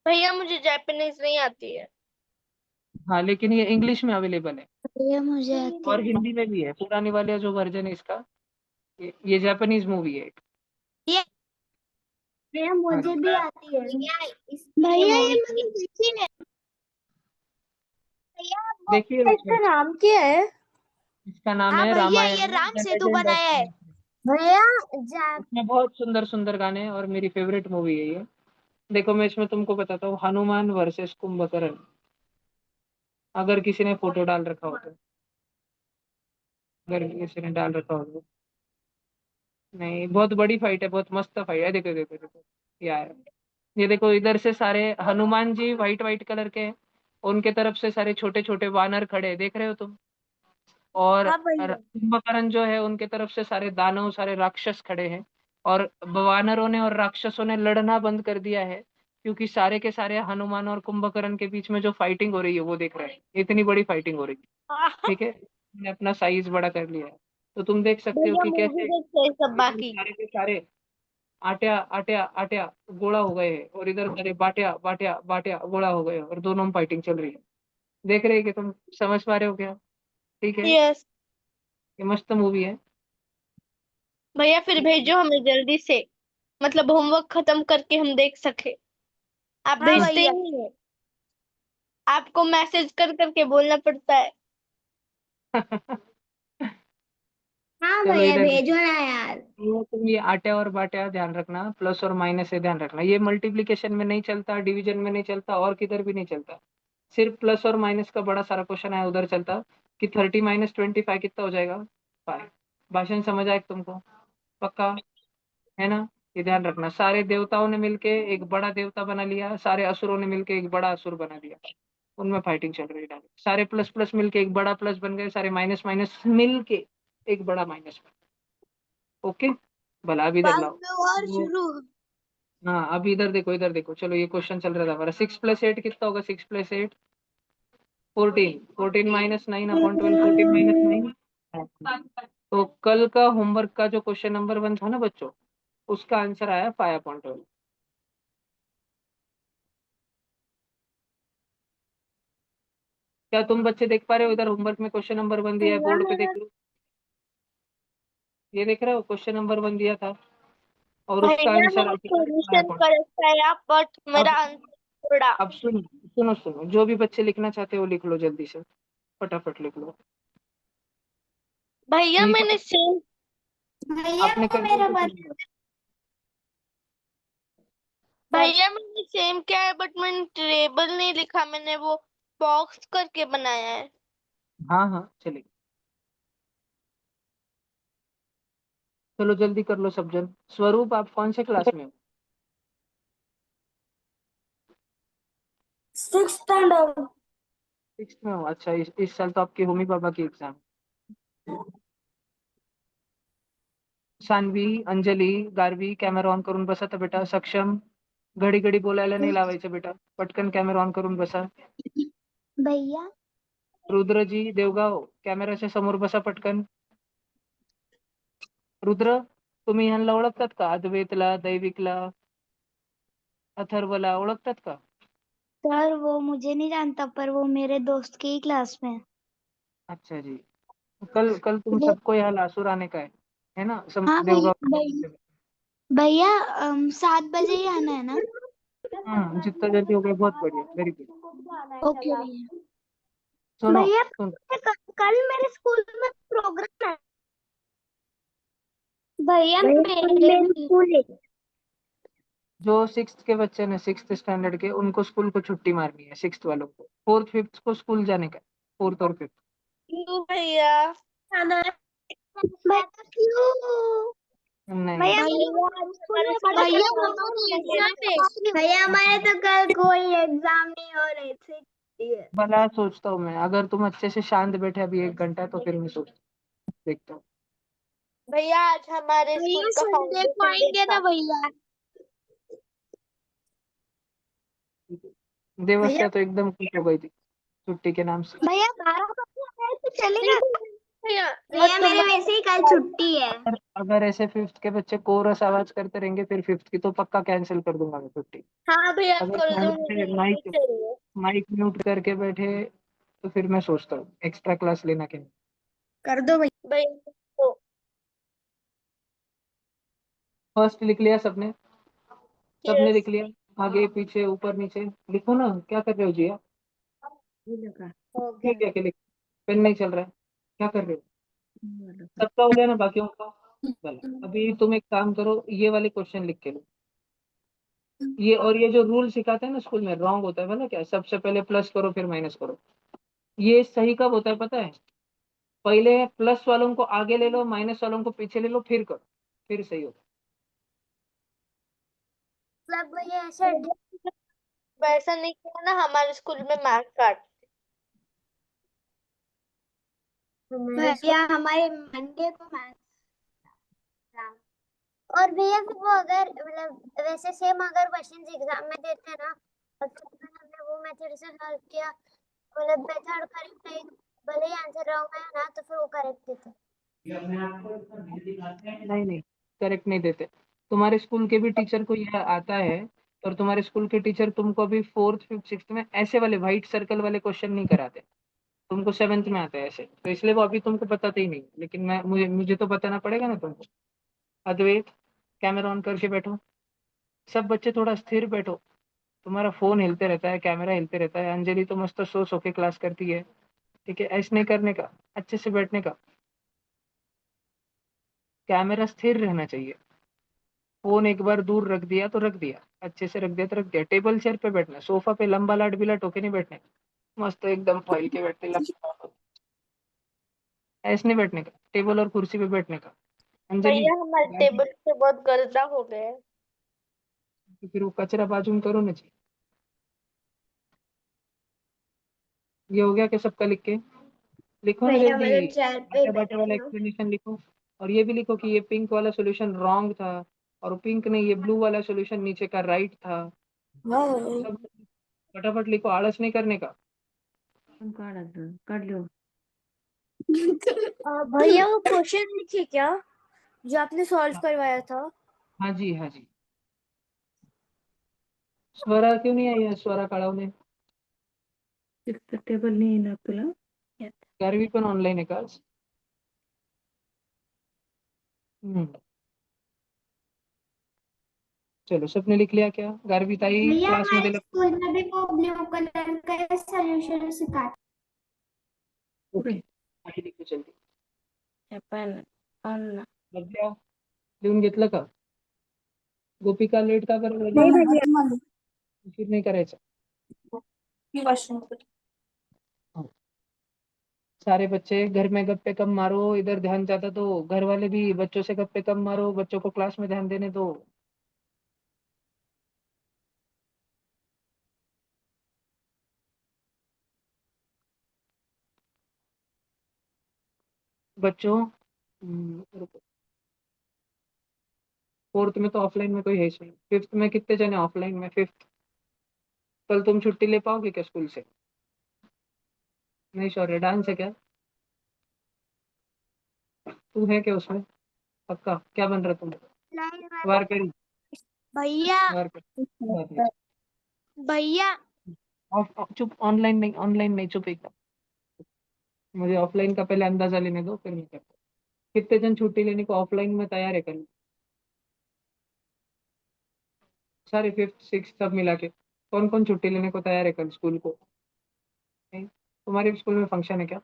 भैया मुझे जापानीज नहीं आती है। हाँ, लेकिन ये इंग्लिश में अवेलेबल है भैया मुझे आती और है। हिंदी में भी है। पुरानी वाला जो वर्जन है इसका, ये जापानीज मूवी है एक। ये भैया हाँ मुझे जी। भी आती है। ये भैया ये मूवी मैंने देखी है। भैया वो देखिए इसका देखिए, नाम क्या है? इसका नाम हाँ है भैया, ये Ramayana Ram the Setu legend of. बनाया है। भैया जा इसमें बहुत सुंदर सुंदर गाने हैं और मेरी फेवरेट मूवी है ये। देखो, मैं इसमें तुमको बताता हूँ, हनुमान वर्सेस कुंभकर्ण। अगर किसी ने फोटो डाल रखा हो तो, अगर किसी ने डाल रखा हो तो। नहीं, बहुत बड़ी फाइट है, बहुत मस्त फाइट है। देखो देखो देखो, ये आया। ये देखो, इधर से सारे Hanuman ji white white colour के हैं, उनके तरफ से सारे छोटे छोटे वानर खड़े हैं, देख रहे हो तुम? और हाँ भैया। कुंभकर्ण जो है उनके तरफ से सारे दानव, सारे राक्षस खड़े हैं। और वानरों ने और राक्षसों ने लड़ना बंद कर दिया है, क्योंकि सारे के सारे हनुमान और कुंभकर्ण के बीच में जो फाइटिंग हो रही है वो देख रहे हैं। इतनी बड़ी फाइटिंग हो रही है। ठीक है, मैंने अपना साइज बड़ा कर लिया है। तो तुम देख सकते हो भैया कि मूवी कैसे देखते हैं सब इधर बाकी। सारे के सारे आट्या आट्या आट्या गोला हो गए हैं, और इधर सारे बाट्या बाट्या बाट्या गोला हो गए हैं, और दोनों में फाइटिंग चल रही है। देख रहे हैं कि तुम समझ पा रहे हो क्या? ठीक है, यस। ये मस्त मूवी है। भैया फिर भेजो हमें जल्दी से, मतलब होमवर्क खत्म करके हम देख सके। आप हाँ भेजते ही भैया। नहीं है। आपको मैसेज कर करके बोलना पड़ता है। हाँ चलो भैया इधर भेजो देखो, ना यार। तुम ये आट्या और बाट्या ध्यान रखना, प्लस और माइनस से ध्यान रखना। ये मल्टीप्लिकेशन में नहीं चलता, डिवीजन में नहीं चलता, और किधर भी नहीं चलता। सिर्फ प्लस और माइनस का बड़ा सारा क्वेश्चन है उधर चलता, कि 30 - 25 कितना हो जाएगा? 5। भाषण समझ आए तुमको? पक्का है ना? ये ध्यान रखना, सारे देवताओं ने मिलके एक बड़ा देवता बना लिया, सारे असुरों ने मिलके एक बड़ा असुर बना दिया। उनमें फाइटिंग चल रही है। सारे प्लस प्लस मिलके एक बड़ा प्लस बन गए, सारे माइनस माइनस मिलके एक बड़ा माइनस बन गए। ओके, भला अभी इधर बाद लाओ। में और वो, शुरू। हाँ, अभी इधर देखो, इधर देखो। चलो, ये क्वेश्चन चल रहा था हमारा, 6 + 8 कितना होगा? 6 + 8 14। 14 - 9 अपॉन 12, 14 - 9। तो कल का होमवर्क का जो क्वेश्चन नंबर 1 था ना बच्चों, उसका आंसर आया 5/12। क्या तुम बच्चे देख पा रहे हो? इधर होमवर्क में क्वेश्चन नंबर 1 दिया है, भैया बोर्ड पे मेरा देख लो। ये देख रहे हो, क्वेश्चन नंबर 1 दिया था और उसका भैया आंसर मेरा आर्टिकल सोल्यूशन करेक्ट आया बट मेरा आंसर थोड़ा। अब सुनो, जो भी बच्चे लिखना चाहते हो लिख लो, जल्दी से फटाफट लिख लो। भैया नहीं मैंने तो सेम भैया आपने कर दिया मेरा तो मन चलेगा। भैया मैंने सेम किया है बट मैंने टेबल नहीं लिखा, मैंने वो बॉक्स करके बनाया है। हाँ हाँ चलेगा। चलो जल्दी कर लो सब जन। स्वरूप, आप कौन से क्लास में हो? 6th standard. 6th में हो? अच्छा, इस साल तो आपके होमी बाबा की exam. Saanvi, Anjali, Garvi, camera on करून बसा तर बेटा. सक्षम, घडी घडी बोलायला नाही लावायचं बेटा. पटकन कॅमेरा ऑन करून बसा. भैया रुद्रजी देवगाव, कॅमेराच्या समोर बसा पटकन. रुद्र, तुम्ही ह्यांना ओळखतात का? अद्वैतला, दैविकला, अथर्वला ओळखतात का? सर वो मुझे नहीं जानता पर वो मेरे दोस्त की ही क्लास में है। अच्छा जी। कल कल तुम वो सबको यहाँ लासुर आने का है ना? हाँ देवगाव भैया भैया 7 बजे ही आना है ना? हाँ, जितना जल्दी हो गया बहुत बढ़िया, वेरी गुड। ओके भैया। सुनो भैया सुन, कल मेरे स्कूल में प्रोग्राम है। भैया कल मेरे स्कूल है। जो 6th के बच्चे ने 6th स्टैंडर्ड के, उनको स्कूल को छुट्टी मारनी है। 6th वालों को 4th 5th को स्कूल जाने का, 4th और 5th। क्यों भैया? भैया क्यों? नहीं, भैया हमारे स्कूल का भैया फंक्शन हमारी है एग्जाम ना। है। भैया हमारे तो कल कोई एग्जाम नहीं हो रहे थे। भला सोचता हूँ मैं, अगर तुम अच्छे से शांत बैठे अभी 1 घंटा तो फिर मैं सोच देखता हूँ। भैया आज हमारे स्कूल भैया का संडे को फाउंडेशन डे आएंगे था। ना भैया? देवस्या भैया तो एकदम खुश हो गई थी छुट्टी के नाम से। भैया 12 बजे आए तो चलेगा? भैया भैया मेरे तुम्हारे वैसे ही कल छुट्टी है। अगर ऐसे 5th के बच्चे कोरस आवाज करते रहेंगे फिर 5th की तो पक्का कैंसिल कर दूंगा मैं छुट्टी। हाँ भैया अगर कर दो, शांत मुझे से नहीं चाहिए। माइक म्यूट करके बैठे तो फिर मैं सोचता हूँ एक्स्ट्रा क्लास लेना कि नहीं। कर दो भैया। भैया तो फर्स्ट लिख लिया सबने? सबने यस लिख लिया? आगे पीछे ऊपर नीचे लिखो ना, क्या कर रहे हो जी आप? हो ठीक गया। है कि लिख, पेन नहीं चल रहा है, क्या कर रहे हो? सबका हो गया ना बाकियों का? भला अभी तुम एक काम करो, ये वाले क्वेश्चन लिख के लो। ये और ये जो रूल सिखाते हैं ना स्कूल में, रॉन्ग होता है। पता क्या? सबसे पहले प्लस करो फिर माइनस करो। ये सही कब होता है पता है? पहले प्लस वालों को आगे ले लो, माइनस वालों को पीछे ले लो, फिर करो, फिर सही होता मतलब भैया ऐसे वैसा नहीं किया ना हमारे स्कूल में मार्क काट। भैया हमारे मंडे को मैथ्स। और भैया फिर वो अगर मतलब वैसे सेम अगर क्वेश्चंस एग्जाम में देते हैं ना और फिर हमने वो मेथड से सॉल्व किया, मतलब मेथड करेक्ट है, भले ही आंसर रॉन्ग है ना तो फिर वो करेक्ट देते। है। नहीं नहीं, करेक्ट नहीं देते। तुम्हारे स्कूल के भी टीचर को यह आता है, और तुम्हारे स्कूल के टीचर तुमको अभी 4th 5th 6th में ऐसे वाले व्हाइट सर्कल वाले क्वेश्चन नहीं कराते। तुमको 7th में आते हैं ऐसे, तो इसलिए वो अभी तुमको बताते ही नहीं, लेकिन मुझे तो बताना पड़ेगा ना तुमको। अद्वैत, कैमरा ऑन करके बैठो। सब बच्चे थोड़ा स्थिर बैठो। तुम्हारा फोन हिलते रहता है, कैमरा हिलते रहता है। अंजलि तो मस्त सो के क्लास करती है। ठीक है, ऐसे नहीं करने का, अच्छे से बैठने का। कैमरा स्थिर रहना चाहिए। फोन एक बार दूर रख दिया तो रख दिया, अच्छे से रख दिया तो रख दिया। टेबल चेयर पे बैठना, सोफा पे लंबा लाट बिलाट होके नहीं बैठने का। मस्त एकदम फैल के बैठते ऐसे नहीं बैठने का, टेबल और कुर्सी पे बैठने का। अंजलि, भैया हमारे टेबल पे बहुत गंदा हो गया है। फिर वो कचरा बाजू में करो ना जी। ये हो गया कि सबका लिख के लिखो ना भैया जल्दी। मैं तो चेयर पे आटे बाटे वाला बैठी हूँ। एक्सप्लेनेशन लिखो। और ये भी लिखो कि ये पिंक वाला सॉल्यूशन रॉन्ग था, और पिंक नहीं, ये ब्लू वाला सॉल्यूशन नीचे का राइट था। सब फटाफट लिखो, आलस नहीं करने का। भैया वो क्वेश्चन लिखिए क्या जो आपने सॉल्व करवाया था? हाँ जी हाँ जी। स्वरा क्यों नहीं आई है? स्वरा काळवणे, टेबल नहीं है ना तुला? गारवी पण ऑनलाईन आहे का आज? चलो सबने लिख लिया क्या? गार्विता ताई भैया क्लास मध्ये हमारे स्कूल में भी वो ब्लू कलर का सॉल्यूशन सिखाते ओके आई लिखू जल्दी. पण अन्न लग्या लिहून घेतलं का? गोपिका लेट का बरं झाली? नहीं भैया उशीर नाही करायचा. हाँ. सारे बच्चे घर में गप्पे कम मारो, इधर ध्यान जाता तो घर वाले भी बच्चों से गप्पे कम मारो, बच्चों को क्लास में ध्यान देने दो. बच्चों रुको. फोर्थ में तो ऑफलाइन में कोई है ही नहीं. फिफ्थ में कितने जने ऑफलाइन में? फिफ्थ कल तुम छुट्टी ले पाओगे क्या स्कूल से? नहीं श्योर. डांस है क्या? तू है क्या उसमें? पक्का? क्या बन रहा तुम? वारकरी. भैया वारकरी बात नहीं. भैया चुप. ऑनलाइन नहीं चुप एकदम. मुझे ऑफलाइन का पहले अंदाजा लेने दो फिर मैं करता हूँ. कितने जन छुट्टी लेने को ऑफलाइन में तैयार है कल? सारे फिफ्थ सिक्स सब मिला के कौन कौन छुट्टी लेने को तैयार है कल स्कूल को? नहीं? तुम्हारे स्कूल में फंक्शन है क्या?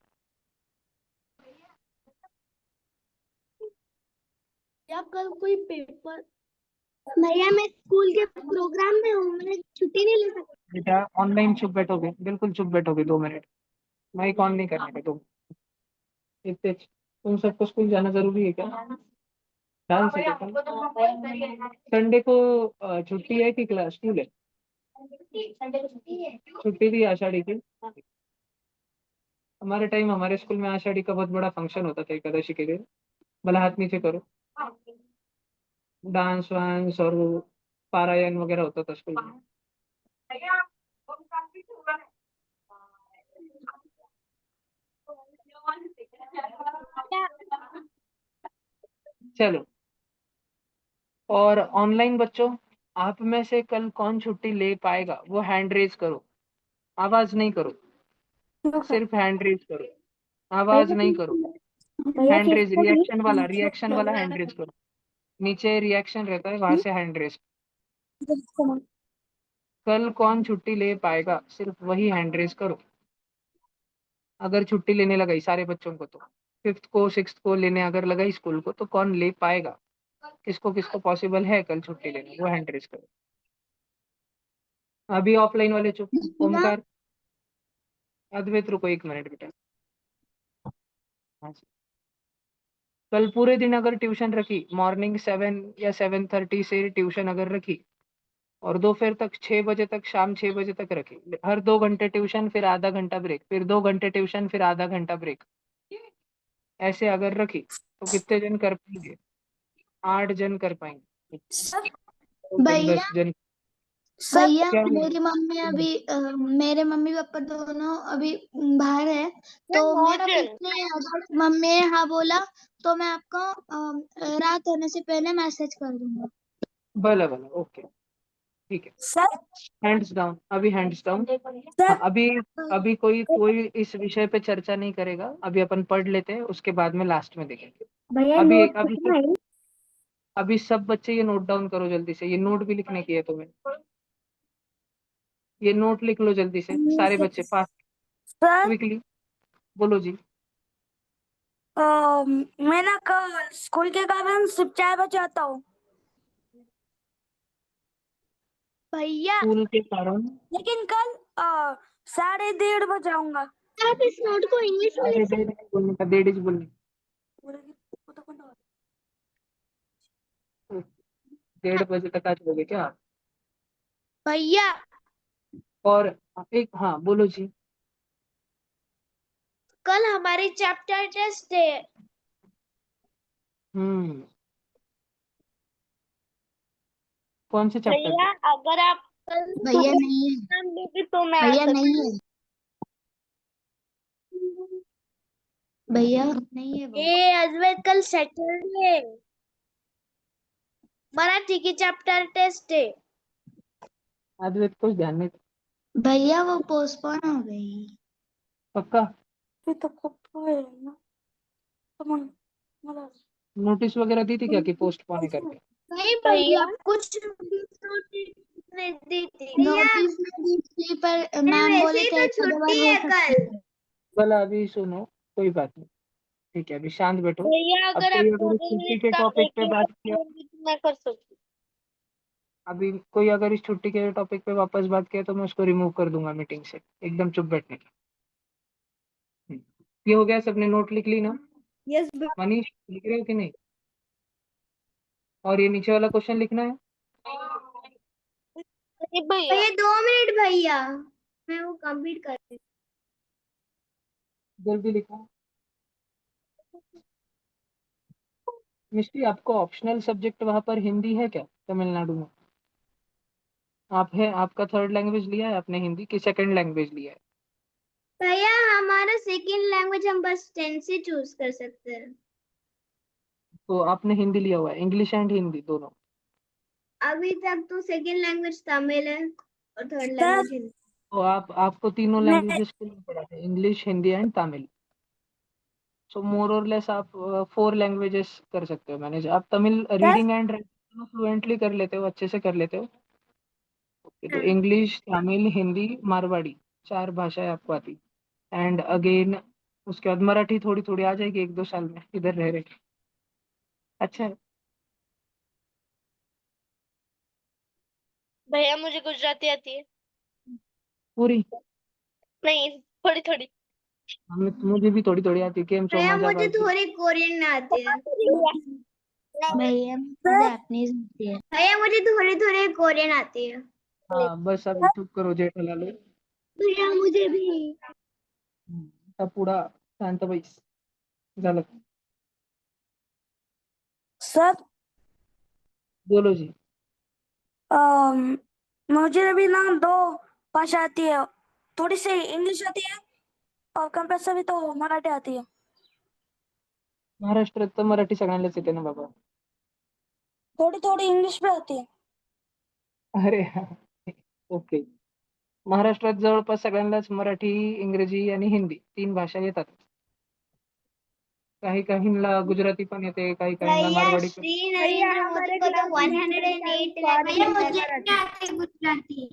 या कल कोई पेपर भैया मैं स्कूल के प्रोग्राम में हूँ मैं छुट्टी नहीं ले सकती बेटा ऑनलाइन चुप बैठोगे? बिल्कुल चुप बैठोगे 2 मिनट. माइक ऑन नहीं करने का तुम. इतने तुम सबको स्कूल जाना जरूरी है क्या? डांस है क्या कल? संडे को छुट्टी है कि क्लास स्कूल है? छुट्टी थी आषाढ़ी की. हमारे टाइम हमारे स्कूल में आषाढ़ी का बहुत बड़ा फंक्शन होता था एकादशी के दिन. भला हाथ नीचे करो. डांस वांस और वो पारायण वगैरह होता था स्कूल में. चलो. और ऑनलाइन बच्चों, आप में से कल कौन छुट्टी ले पाएगा वो हैंड रेज करो. आवाज नहीं करो. सिर्फ हैंड रेज करो. आवाज नहीं करो. भैया हैंड रेज फिफ्थ रिएक्शन वाला हैंड रेज करो. नीचे रिएक्शन रहता है वहां से हैंड रेज. कल कौन छुट्टी ले पाएगा सिर्फ वही हैंड रेज करो. अगर छुट्टी लेने लगाई सारे बच्चों को तो फिफ्थ को सिक्स्थ को लेने अगर लगाई स्कूल को तो कौन ले पाएगा? किसको किसको पॉसिबल है कल छुट्टी लेने? वो हैंड रेज करो. अभी ऑफलाइन वाले चुप. ओमकार. अद्वैत रुको 1 मिनट बेटा. हाँ जी. कल पूरे दिन अगर ट्यूशन रखी, मॉर्निंग 7 या 7:30 से ट्यूशन अगर रखी और दोपहर तक 6 बजे तक, शाम 6 बजे तक रखी, हर 2 घंटे ट्यूशन फिर आधा घंटा ब्रेक, फिर 2 घंटे ट्यूशन फिर आधा घंटा ब्रेक, ऐसे अगर रखी तो कितने जन कर पाएंगे? 8 जन कर पाएंगे. 9 जन, भैया 10 जन. भैया क्या मेरी मम्मी अभी मेरे मम्मी पापा दोनों अभी बाहर है तो मेरा कुछ नहीं है अगर मम्मी ने हाँ बोला तो मैं आपको रात होने से पहले मैसेज कर दूंगा भला भला ओके. ठीक है. Sir hands down. अभी हैंड्स डाउन. हाँ. अभी अभी कोई कोई इस विषय पे चर्चा नहीं करेगा. अभी अपन पढ़ लेते हैं उसके बाद में लास्ट में देखेंगे. भैया अभी नोट अभी सब बच्चे ये नोट डाउन करो जल्दी से. ये नोट भी लिखने की है तुम्हें. ये नोट लिख लो जल्दी से सारे बच्चे फास्ट सर क्विकली. बोलो जी. मैं ना कल स्कूल के कारण सिर्फ 4 बजे आता हूँ भैया स्कूल के कारण. लेकिन कल 1:30 बजे आऊंगा आप इस नोट को इंग्लिश में अरे डेढ़ नहीं बोलने का. 1:30 बोलने. 1:30 बजे तक आ जाओगे क्या? भैया और एक हाँ बोलो जी. कल हमारी चैप्टर टेस्ट है हम्म. कौन से चैप्टर भैया पे? अगर आप कल भैया नहीं है एग्जाम दोगे तो मैं भैया नहीं है भैया नहीं है ये अद्वैत कल सैटरडे है मराठी की चैप्टर टेस्ट है अद्वैत कुछ ध्यान नहीं. भैया वो पोस्टपोन हो गई पक्का? तो कब है ना तो मला नोटिस वगैरह दी थी क्या कि पोस्टपोन करके? नहीं भैया भैया, कुछ नहीं दी थी नोटिस में दी थी, पर फिर मैम वैसे बोले ही थे तो एक आध छुट्टी बार हो है सकती कल। है। भला अभी सुनो, कोई बात नहीं, ठीक है, अभी शांत बैठो। भैया अब अगर कोई आप अगर इस 2 मिनट छुट्टी के का टॉपिक पे ब्रेक बात किया, तो मैं कर सकती अभी कोई अगर इस छुट्टी के टॉपिक पे वापस बात किया तो मैं उसको रिमूव कर दूंगा मीटिंग से, एकदम चुप बैठने का। हम्म। ये हो गया, सबने नोट लिख ली ना? यस मनीष लिख रहे हो कि नहीं? और ये नीचे वाला क्वेश्चन लिखना है। भैया 2 मिनट भैया, मैं वो कंप्लीट करती जल्दी लिखो। मिस्टी, आपको ऑप्शनल सब्जेक्ट वहां पर हिंदी है क्या तमिलनाडु में? आप है, आपका थर्ड लैंग्वेज लिया है आपने हिंदी की सेकंड लैंग्वेज लिया है? भैया। हमारा सेकंड लैंग्वेज हम बस 10 से चूज कर सकते हैं। तो आपने हिंदी लिया हुआ है, इंग्लिश एंड हिंदी दोनों? अभी तक तो सेकंड लैंग्वेज तमिल है और थर्ड लैंग्वेज हिंदी। तो आपको तीनों लैंग्वेजेस के लिए पढ़ा था, इंग्लिश हिंदी एंड तमिल। सो मोर और लेस आप 4 लैंग्वेजेस कर सकते हो मैनेज। आप Tamil reading and writing fluently कर लेते हो, अच्छे से कर लेते हो? ओके, तो हाँ। इंग्लिश तमिल हिंदी मारवाड़ी 4 भाषाएं आपको आती। एंड अगेन उसके बाद मराठी थोड़ी थोड़ी आ जाएगी 1-2 साल में इधर रह रहे। अच्छा है। भैया मुझे गुजराती आती है। पूरी? नहीं, थोड़ी थोड़ी। मुझे भी थोड़ी थोड़ी आती है। केम चो भैया मजा मुझे बाजी। थोड़ी कोरियन आती है। भैया मुझे जापनीज आती है। भैया मुझे थोड़ी थोड़ी कोरियन आती है। हाँ बस, अभी चुप करो जेठालाल। भैया मुझे भी। तब पूरा शांत बैस झालं। सर, बोलो जी। मुझे भी ना 2 भाषा आती है। थोड़ी सी इंग्लिश आती है और कंपल्सरी तो मराठी आती है। महाराष्ट्रात तर मराठी सगळ्यांनाच येते ना बाबा. थोड़ी थोड़ी इंग्लिश भी आती है। अरे ओके. महाराष्ट्रात जवळपास सगळ्यांनाच मराठी, इंग्रजी आणि हिंदी 3 भाषा येतात. काही काहींना गुजराती पण येते, काही काहींना भैया मारवाडी पण. श्री नरेंद्र मोदी को तो 108 भैया लैंग्वेज मुझे नहीं आती गुजराती।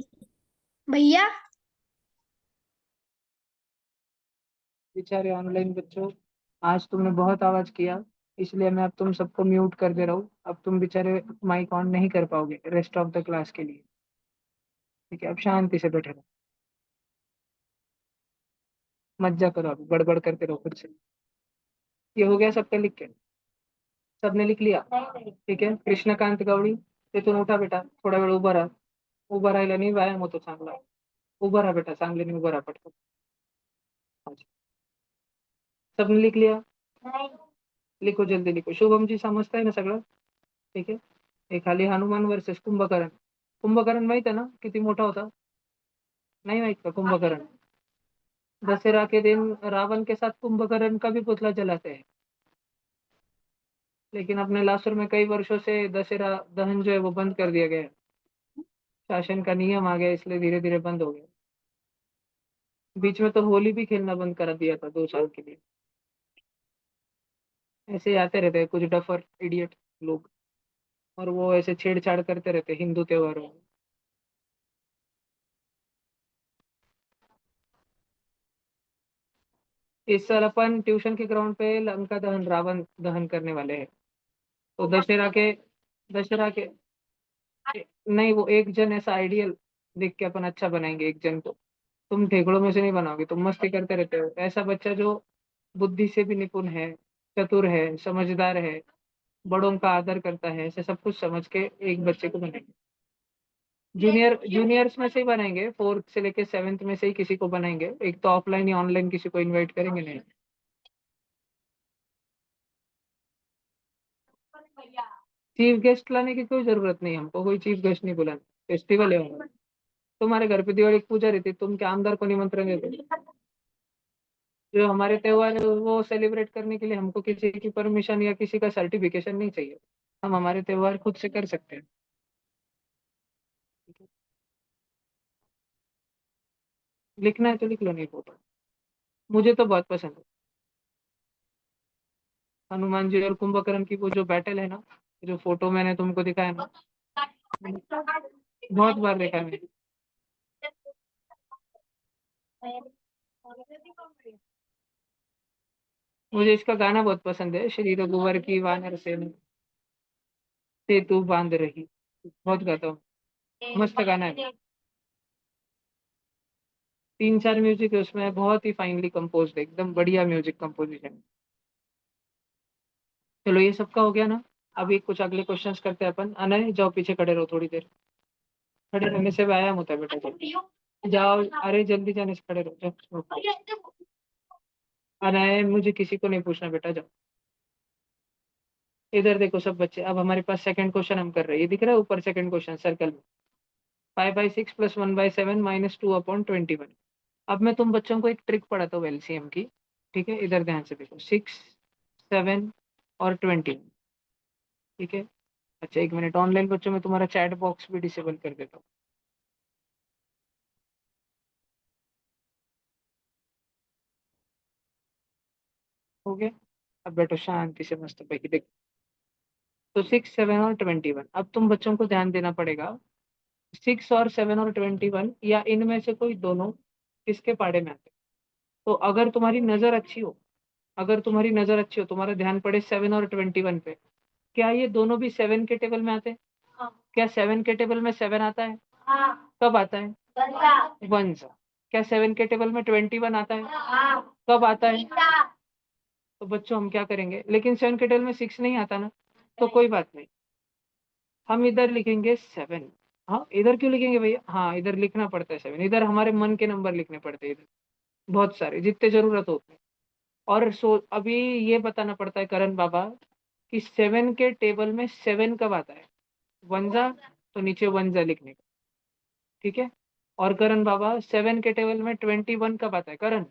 भैया बेचारे ऑनलाइन बच्चों, आज तुमने बहुत आवाज किया, इसलिए मैं अब तुम सबको म्यूट कर दे रहा हूँ। अब तुम बेचारे माइक ऑन नहीं कर पाओगे रेस्ट ऑफ द क्लास के लिए। ठीक है, अब शांति से बैठे रहो, मज्जा करो, अब गड़बड़ करते रहो खुद से। ये हो गया सबका लिख के? सबने लिख लिया? ठीक आहे. कृष्णकांत गवळी, तिथून उठा बेटा, थोडा वेळ उभा राहा. उभा राहिल्याने व्यायाम होतो चांगला. उभा राहा बेटा, चांगल्याने उभा राहा पटकन. अच्छा. सबने लिख लिया? लिखो, जल्दी लिखो. शुभम जी समजताय ना सगळं? ठीक आहे. हे खाली हनुमान वर्सेस कुंभकर्ण. कुंभकर्ण माहित आहे ना किती मोठा होता? नहीं माहित का कुंभकर्ण? दशहरा के दिन रावण के साथ कुंभकर्ण का भी पुतला जलाते हैं, लेकिन अपने लासुर में कई वर्षों से दशहरा दहन जो है वो बंद कर दिया गया है। शासन का नियम आ गया, इसलिए धीरे धीरे बंद हो गया। बीच में तो होली भी खेलना बंद करा दिया था 2 साल के लिए। ऐसे ही आते रहते हैं कुछ डफर इडियट लोग, और वो ऐसे छेड़छाड़ करते रहते हैं हिंदू त्योहारों में। इस साल अपन ट्यूशन के ग्राउंड पे लंका दहन, रावण दहन करने वाले हैं। तो दशहरा के नहीं, वो एक जन ऐसा आइडियल देख के अपन अच्छा बनाएंगे एक जन को। तुम ढेकड़ों में से नहीं बनाओगे, तुम मस्ती करते रहते हो। ऐसा बच्चा जो बुद्धि से भी निपुण है, चतुर है, समझदार है, बड़ों का आदर करता है, ऐसे सब कुछ समझ के एक बच्चे को बनाएंगे। जूनियर्स में से ही बनाएंगे, 4th से लेके 7th में से ही किसी को बनाएंगे। एक तो ऑफलाइन या ऑनलाइन किसी को इनवाइट करेंगे नहीं। चीफ गेस्ट लाने की कोई जरूरत नहीं, हमको कोई चीफ गेस्ट नहीं बुलाना। फेस्टिवल है हमारा। तुम्हारे घर पे दिवाली की पूजा रहती, तुम क्या आमदार को निमंत्रण देते? जो हमारे त्योहार है वो सेलिब्रेट करने के लिए हमको किसी की परमिशन या किसी का सर्टिफिकेशन नहीं चाहिए। हम हमारे त्योहार खुद से कर सकते हैं। लिखना है तो लिख लो, नहीं फोटो। मुझे तो बहुत पसंद है। हनुमान जी और कुंभकर्ण की वो जो बैटल है ना, जो फोटो मैंने तुमको दिखाया ना, बहुत बार देखा है मैंने। मुझे इसका गाना बहुत पसंद है, श्री रघुवर की वानर से तू बांध रही, बहुत गाता हूँ, मस्त गाना है। 3-4 म्यूजिक है उसमें, बहुत ही फाइनली कंपोज्ड, एकदम बढ़िया म्यूजिक कंपोजिशन। चलो ये सबका हो गया ना। अभी कुछ अगले क्वेश्चंस करते हैं अपन। अनय जाओ पीछे खड़े रहो थोड़ी देर, खड़े रहने से व्यायाम होता है बेटा। जाओ, अरे जल्दी जाने से खड़े रहो, जाओ। अनय, मुझे किसी को नहीं पूछना बेटा, जाओ। इधर देखो सब बच्चे, अब हमारे पास सेकंड क्वेश्चन हम कर रहे हैं, ये दिख रहा है ऊपर सेकंड क्वेश्चन सर्कल में। 5/6 + 1/7 -2/21। अब मैं तुम बच्चों को एक ट्रिक पढ़ाता हूँ एलसीएम की, ठीक है? इधर ध्यान से देखो, 6, 7 और 20, ठीक है? अच्छा एक मिनट, ऑनलाइन बच्चों में तुम्हारा चैट बॉक्स भी डिसेबल कर देता हूँ। हो गया? अब बैठो शांति से मस्त पैकी, देखो। तो 6, 7 और 21, अब तुम बच्चों को ध्यान देना पड़ेगा। 6 और 7 और 21 या इनमें से कोई दोनों किसके पाड़े में आते हैं? तो अगर तुम्हारी नजर अच्छी हो, अगर तुम्हारी नजर अच्छी हो, तुम्हारा ध्यान पड़े 7 और 21 पे, क्या ये दोनों भी 7 के टेबल में आते हैं? क्या 7 के टेबल में 7 आता है? कब आता है? 1 सा। क्या 7 के टेबल में 21 आता है? कब आता है? तो बच्चों हम क्या करेंगे, लेकिन 7 के टेबल में 6 नहीं आता ना, तो कोई बात नहीं, हम इधर लिखेंगे 7। हाँ इधर क्यों लिखेंगे भैया? हाँ इधर लिखना पड़ता है 7, इधर हमारे मन के नंबर लिखने पड़ते हैं, इधर बहुत सारे जितने जरूरत होते हैं। और अभी ये बताना पड़ता है करण बाबा कि 7 के टेबल में 7 कब आता है? वंजा, तो नीचे वंजा लिखने का, ठीक है? और करण बाबा 7 के टेबल में 21 कब आता है करण?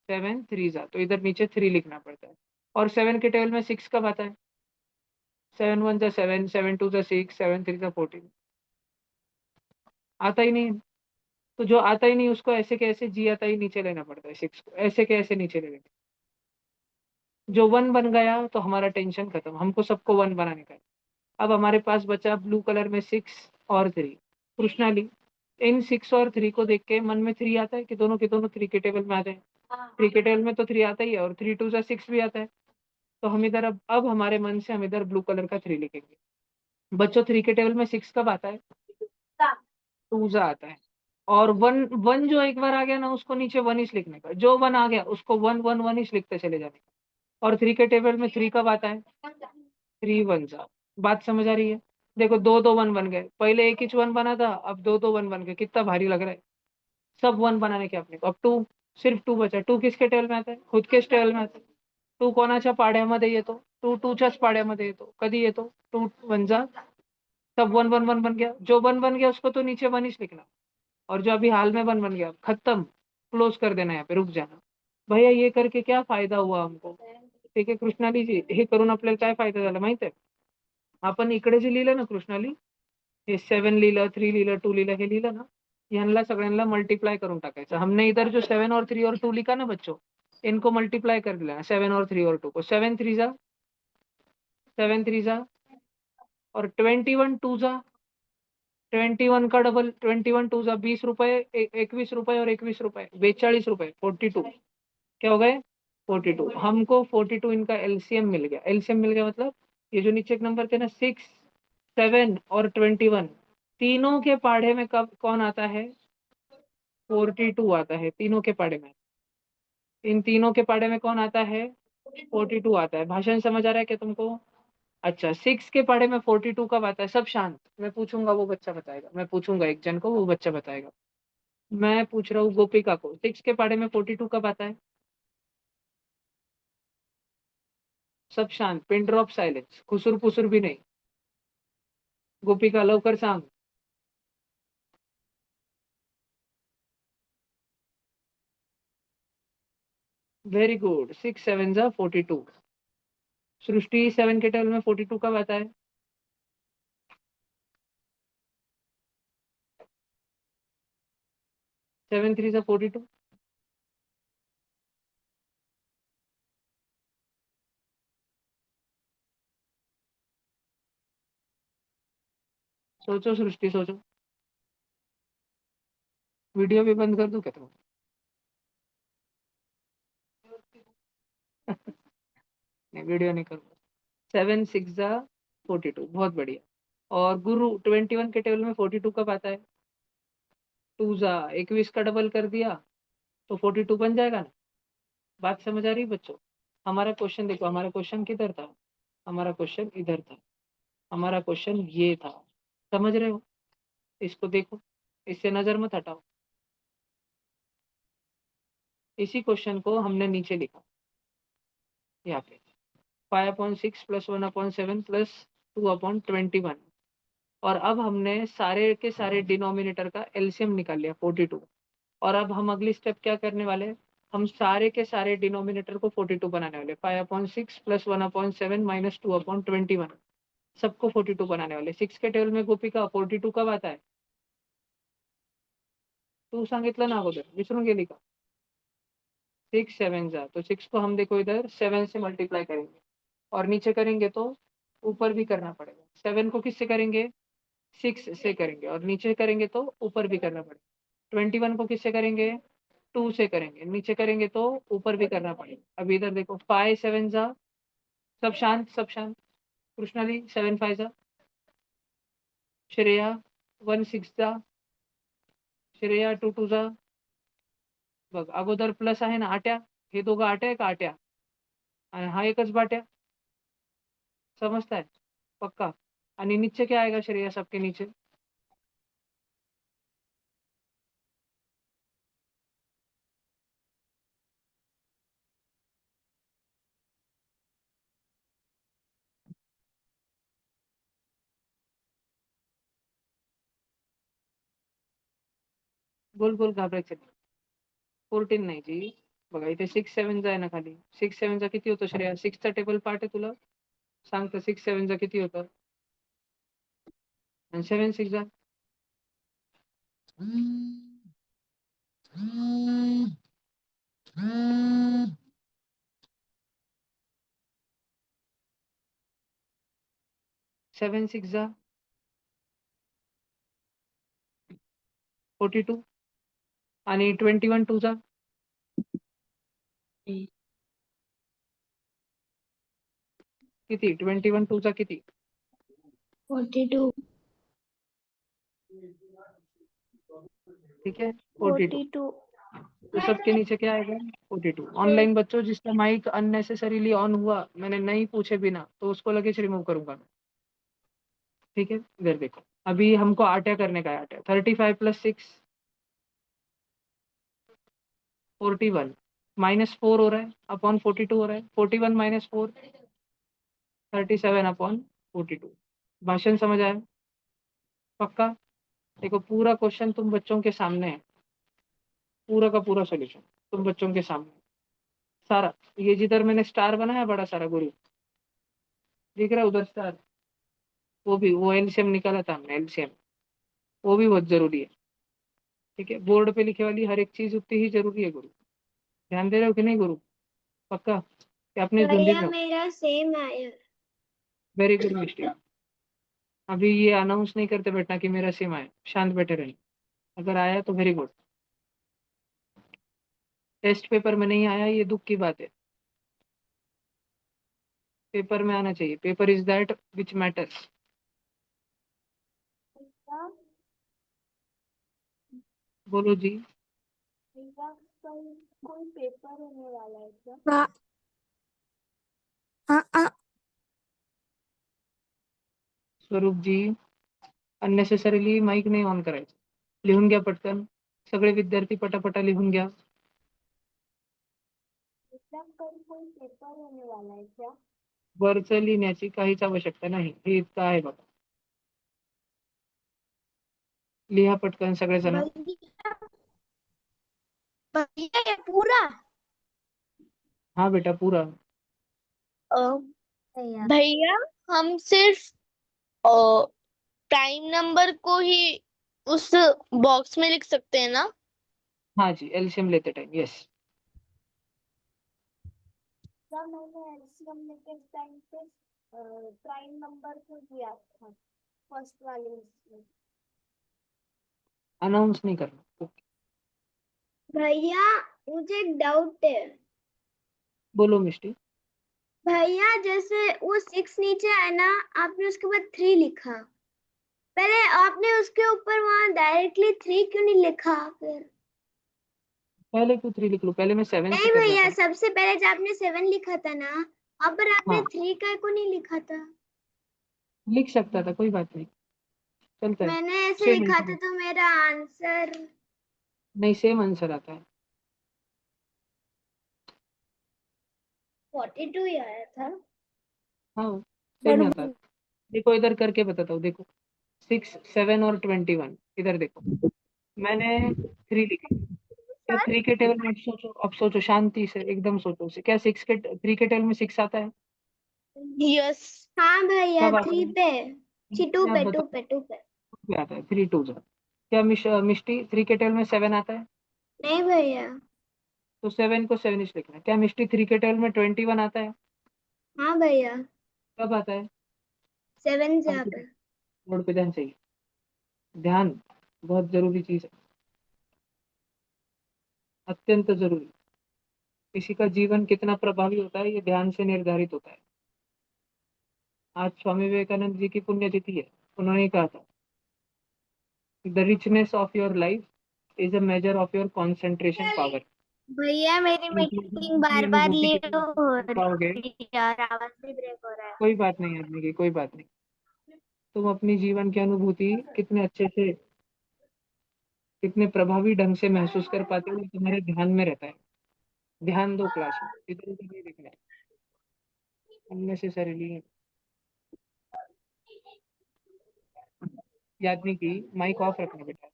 7 3 जा, तो इधर नीचे 3 लिखना पड़ता है। और 7 के टेबल में 6 कब आता है? 7 1 जा 7, 7 2 जा 6, 7 3 जा 14। आता ही नहीं है। तो जो आता ही नहीं उसको ऐसे कैसे जी आता ही नीचे लेना पड़ता है, 6 को ऐसे कैसे नीचे ले लेंगे? जो 1 बन गया तो हमारा टेंशन खत्म, हमको सबको 1 बनाने का है। अब हमारे पास बचा ब्लू कलर में 6 और 3। कृष्णाली, इन 6 और 3 को देख के मन में 3 आता है कि दोनों के दोनों 3 के टेबल में आ जाए? 3 के टेबल में तो 3 आता ही है, और 3 2 जा 6 भी आता है। तो हम इधर अब हमारे मन से हम इधर ब्लू कलर का 3 लिखेंगे। बच्चों 3 के टेबल में 6 कब आता है? 2 जा आता है। और 1 1 जो एक बार आ गया ना, उसको नीचे 1 इच लिखने का, जो 1 आ गया उसको 1 1 1 इच लिखते चले जाने का। और 3 के टेबल में 3 कब आता है? 3 1 जा। बात समझ आ रही है? देखो दो दो 1 बन गए, पहले एक इच 1 बना था, अब दो दो 1 बन गए, कितना भारी लग रहा है? सब 1 बनाने के अपने को। अब 2, सिर्फ 2 बचा। 2 किसके टेबल में आता है? खुद के टेबल में आता है। 2 कोणाच्या पाड्यामध्ये येतो? 2 2च्याच पाड्यामध्ये येतो, कधी येतो? 2 1 जा, सब 1 1 1 बन गया। जो 1 बन गया उसको तो नीचे 1 इच लिखना, और जो अभी हाल में 1 बन गया खत्म, क्लोज कर देना, यहाँ पे रुक जाना। भैया ये करके क्या फायदा हुआ हमको? ठीक आहे कृष्णाली जी, हे करून आपल्याला काय फायदा झाला माहित आहे? आपण इकडे जे लिहिलं ना कृष्णाली, हे 7 लिहिलं, 3 लिहिलं, 2 लिहिलं, हे लिहिलं ना, यांना सगळ्यांना मल्टीप्लाई करून टाकायचं। हमने इधर जो 7 और 3 और 2 लिखा ना बच्चों, इनको मल्टीप्लाई कर दिया 7 और 3 और 2 को। 7 3 जा 7 3 जा, और 21 2 जा, 21 का डबल 21 2 जा 20 रुपए, 21 रुपए और 21 रुपए, 42 रुपए, 42। क्या हो गए? 42। हमको 42 इनका एलसीएम मिल गया। एलसीएम मिल गया मतलब ये जो नीचे एक नंबर थे ना, 6 7 और 21, तीनों के पाढ़े में कब कौन आता है? 42 आता है तीनों के पाढ़े में। इन तीनों के पाढ़े में कौन आता है? 42 आता है। भाषण समझ आ रहा है क्या तुमको? अच्छा 6 के पाढ़े में 42 कब आता है? सब शांत, मैं पूछूंगा वो बच्चा बताएगा, मैं पूछूंगा एक जन को, वो बच्चा बताएगा। मैं पूछ रहा हूँ गोपिका को, 6 के पाढ़े में 42 कब आता है? सब शांत, पिन ड्रॉप सायलेंस, खुसूर पुसूर भी नहीं। गोपिका लवकर सांग. वेरी गुड, 6 7 जा 42। सृष्टि 7 के टेबल में 42 कब आता है? 7 3 जा 42। सोचो सृष्टि, सोचो। वीडियो भी बंद कर दूं क्या तुम? नहीं, वीडियो नहीं करूँगा। 7 6 जा 42, बहुत बढ़िया। और गुरु 21 के टेबल में 42 कब आता है? 2 जा 21 का डबल कर दिया तो 42 बन जाएगा ना। बात समझ आ रही है बच्चों? हमारा क्वेश्चन देखो, हमारा क्वेश्चन किधर था? हमारा क्वेश्चन इधर था। हमारा क्वेश्चन ये था, समझ रहे हो? इसको देखो, इससे नजर मत हटाओ। इसी क्वेश्चन को हमने नीचे लिखा यहाँ पे, 5/6 + 1/7 + 2/21। और अब हमने सारे के सारे डिनोमिनेटर का एलसीएम निकाल लिया 42। और अब हम अगली स्टेप क्या करने वाले हैं? हम सारे के सारे डिनोमिनेटर को 42 बनाने वाले। 5/6 + 1/7 - 2/21, सबको 42 बनाने वाले। 6 के टेबल में गोपिका 42 कब आता है? तू सांगितलं ना अगोदर, विसरून गेली का? 6 7 जा, तो 6 को हम देखो इधर 7 से मल्टीप्लाई करेंगे और नीचे करेंगे तो ऊपर भी करना पड़ेगा। 7 को किससे करेंगे? 6 से करेंगे और नीचे करेंगे तो ऊपर भी करना पड़ेगा। 21 को किससे करेंगे? 2 से करेंगे, नीचे करेंगे तो ऊपर भी करना पड़ेगा। अभी इधर देखो, 5 7 जा, सब शांत, सब शांत। कृष्णाली 7 5 जा, श्रेया 1 6 जा, श्रेया 2 2 जा। बघ अगोदर प्लस आहे ना आट्या, हे दोघं आट्या आहे का आट्या? आणि हा एकच बाट्या, समजताय? पक्का? आणि नीचे क्या आएगा श्रेया, सबके नीचे? बोल बोल, घाबरायचं नाही. 14 नाही जी. बघा इथे 6 7 जा आहे ना खाली. 6 7 जा किती होतं श्रेया? 6 चा टेबल पार्ट आहे तुला? सांग तर 6 7 जा किती होतं? आणि 7 6 जा? 7 6 जा 42 आणि 21 2 जा किती? 21 2 जा किती? 42 ठीक है 42। 42 तो सबके नीचे क्या आएगा? 42। ऑनलाइन बच्चों जिसका माइक अननेसेसरीली ऑन हुआ, मैंने नहीं पूछे बिना, तो उसको लगेच रिमूव करूंगा मैं। ठीक है, इधर देखो, अभी हमको आट्या करने का है। आट्या 35 + 6 41 -4 हो रहा है अपॉन 42 हो रहा है। 41 - 4 37/42। भाषण समझ आया? पक्का? देखो पूरा क्वेश्चन तुम बच्चों के सामने है, पूरा का पूरा सोल्यूशन तुम बच्चों के सामने सारा। ये जिधर मैंने स्टार बनाया बड़ा सारा गुरु, दिख रहा है उधर स्टार? वो भी वो एलसीएम निकाला था हमने, एलसीएम। वो भी बहुत जरूरी है। ठीक है, बोर्ड पे लिखे वाली हर एक चीज उतनी ही जरूरी है गुरु। ध्यान दे रहे हो कि नहीं गुरु? पक्का? कि अपने धुंधी में? मेरा सेम आया। Very good mistake. अभी ये अनाउंस नहीं करते बैठना कि मेरा सिम आया, शांत बैठे रहना। अगर आया तो वेरी गुड। टेस्ट पेपर में नहीं आया, ये दुख की बात है। पेपर में आना चाहिए। Paper is that which matters. बोलो जी। कोई पेपर होने वाला है क्या? हाँ हाँ हाँ स्वरूप जी, अननेसेसरीली माईक नाही ऑन करायचं. लिहून घ्या पटकन, सगळे विद्यार्थी पटापटा लिहून घ्या. कोई पेपर होने वाला है क्या? वरचं लिहिण्याची काहीच आवश्यकता नाही. हे इतकं आहे बघा. लिहा पटकन सगळेजण. भैया ये पूरा हाँ बेटा पूरा. भैया हम सिर्फ प्राइम नंबर को ही उस बॉक्स में लिख सकते हैं ना? हाँ जी, एलसीएम लेते टाइम यस. मैंने एलसीएम लेते टाइम पे प्राइम नंबर को दिया था. फर्स्ट वाली में। अनाउंस नहीं करना। भैया मुझे एक डाउट है। बोलो मिष्टी। भैया जैसे वो 6 नीचे है ना, आपने उसके बाद 3 लिखा, पहले आपने उसके ऊपर वहां डायरेक्टली 3 क्यों नहीं लिखा फिर? पहले क्यों 3 लिख लो, पहले मैं 7 से नहीं कर रहा भैया, था। सबसे पहले जब आपने 7 लिखा था ना, वहां पर आपने हाँ 3 का को नहीं लिखा था। लिख सकता था, कोई बात नहीं, चलता है। मैंने ऐसे सेम लिखा था आंसर, तो मेरा आंसर नहीं सेम आंसर आता है। 42 ही आया था। हाँ सेम आता है। देखो इधर करके बताता हूँ, देखो 6, 7 और 21, इधर देखो मैंने 3 लिखा। क्या 3 के टेबल में, अब सोचो शांति से, एकदम सोचो से, क्या 3 के टेबल में 6 आता है? यस। हाँ भैया, कब आता 3 है? पे, टू मैं पे, टू बताओ पे, टू पे। कब आता है? 3 2 जा। क्या मिष्टी 3 के टेबल में 7 आता है? नहीं भैया। तो 7 को 7 इच लिखना है। क्या मिष्टी 3 के टेबल में 21 आता है? हाँ भैया, कब आता है? 7 हम जाकर। बोर्ड पे ध्यान चाहिए, ध्यान बहुत जरूरी चीज है, अत्यंत जरूरी। किसी का जीवन कितना प्रभावी होता है ये ध्यान से निर्धारित होता है। आज स्वामी विवेकानंद जी की पुण्यतिथि है। उन्होंने कहा था, the richness of your life is a measure of your concentration power. भैया मेरी मीटिंग बार बार अनुभूति लेट कितनी हो कर पाओगे। रही है और आवाज भी ब्रेक हो रहा है। कोई बात नहीं आदमी की, कोई बात नहीं। तुम अपनी जीवन की अनुभूति कितने अच्छे से, कितने प्रभावी ढंग से महसूस कर पाते हो, ये तुम्हारे ध्यान में रहता है। ध्यान दो क्लास में, इधर उधर नहीं देखना है अननेसेसरीली। याद नहीं की, माइक ऑफ रखना बेटा,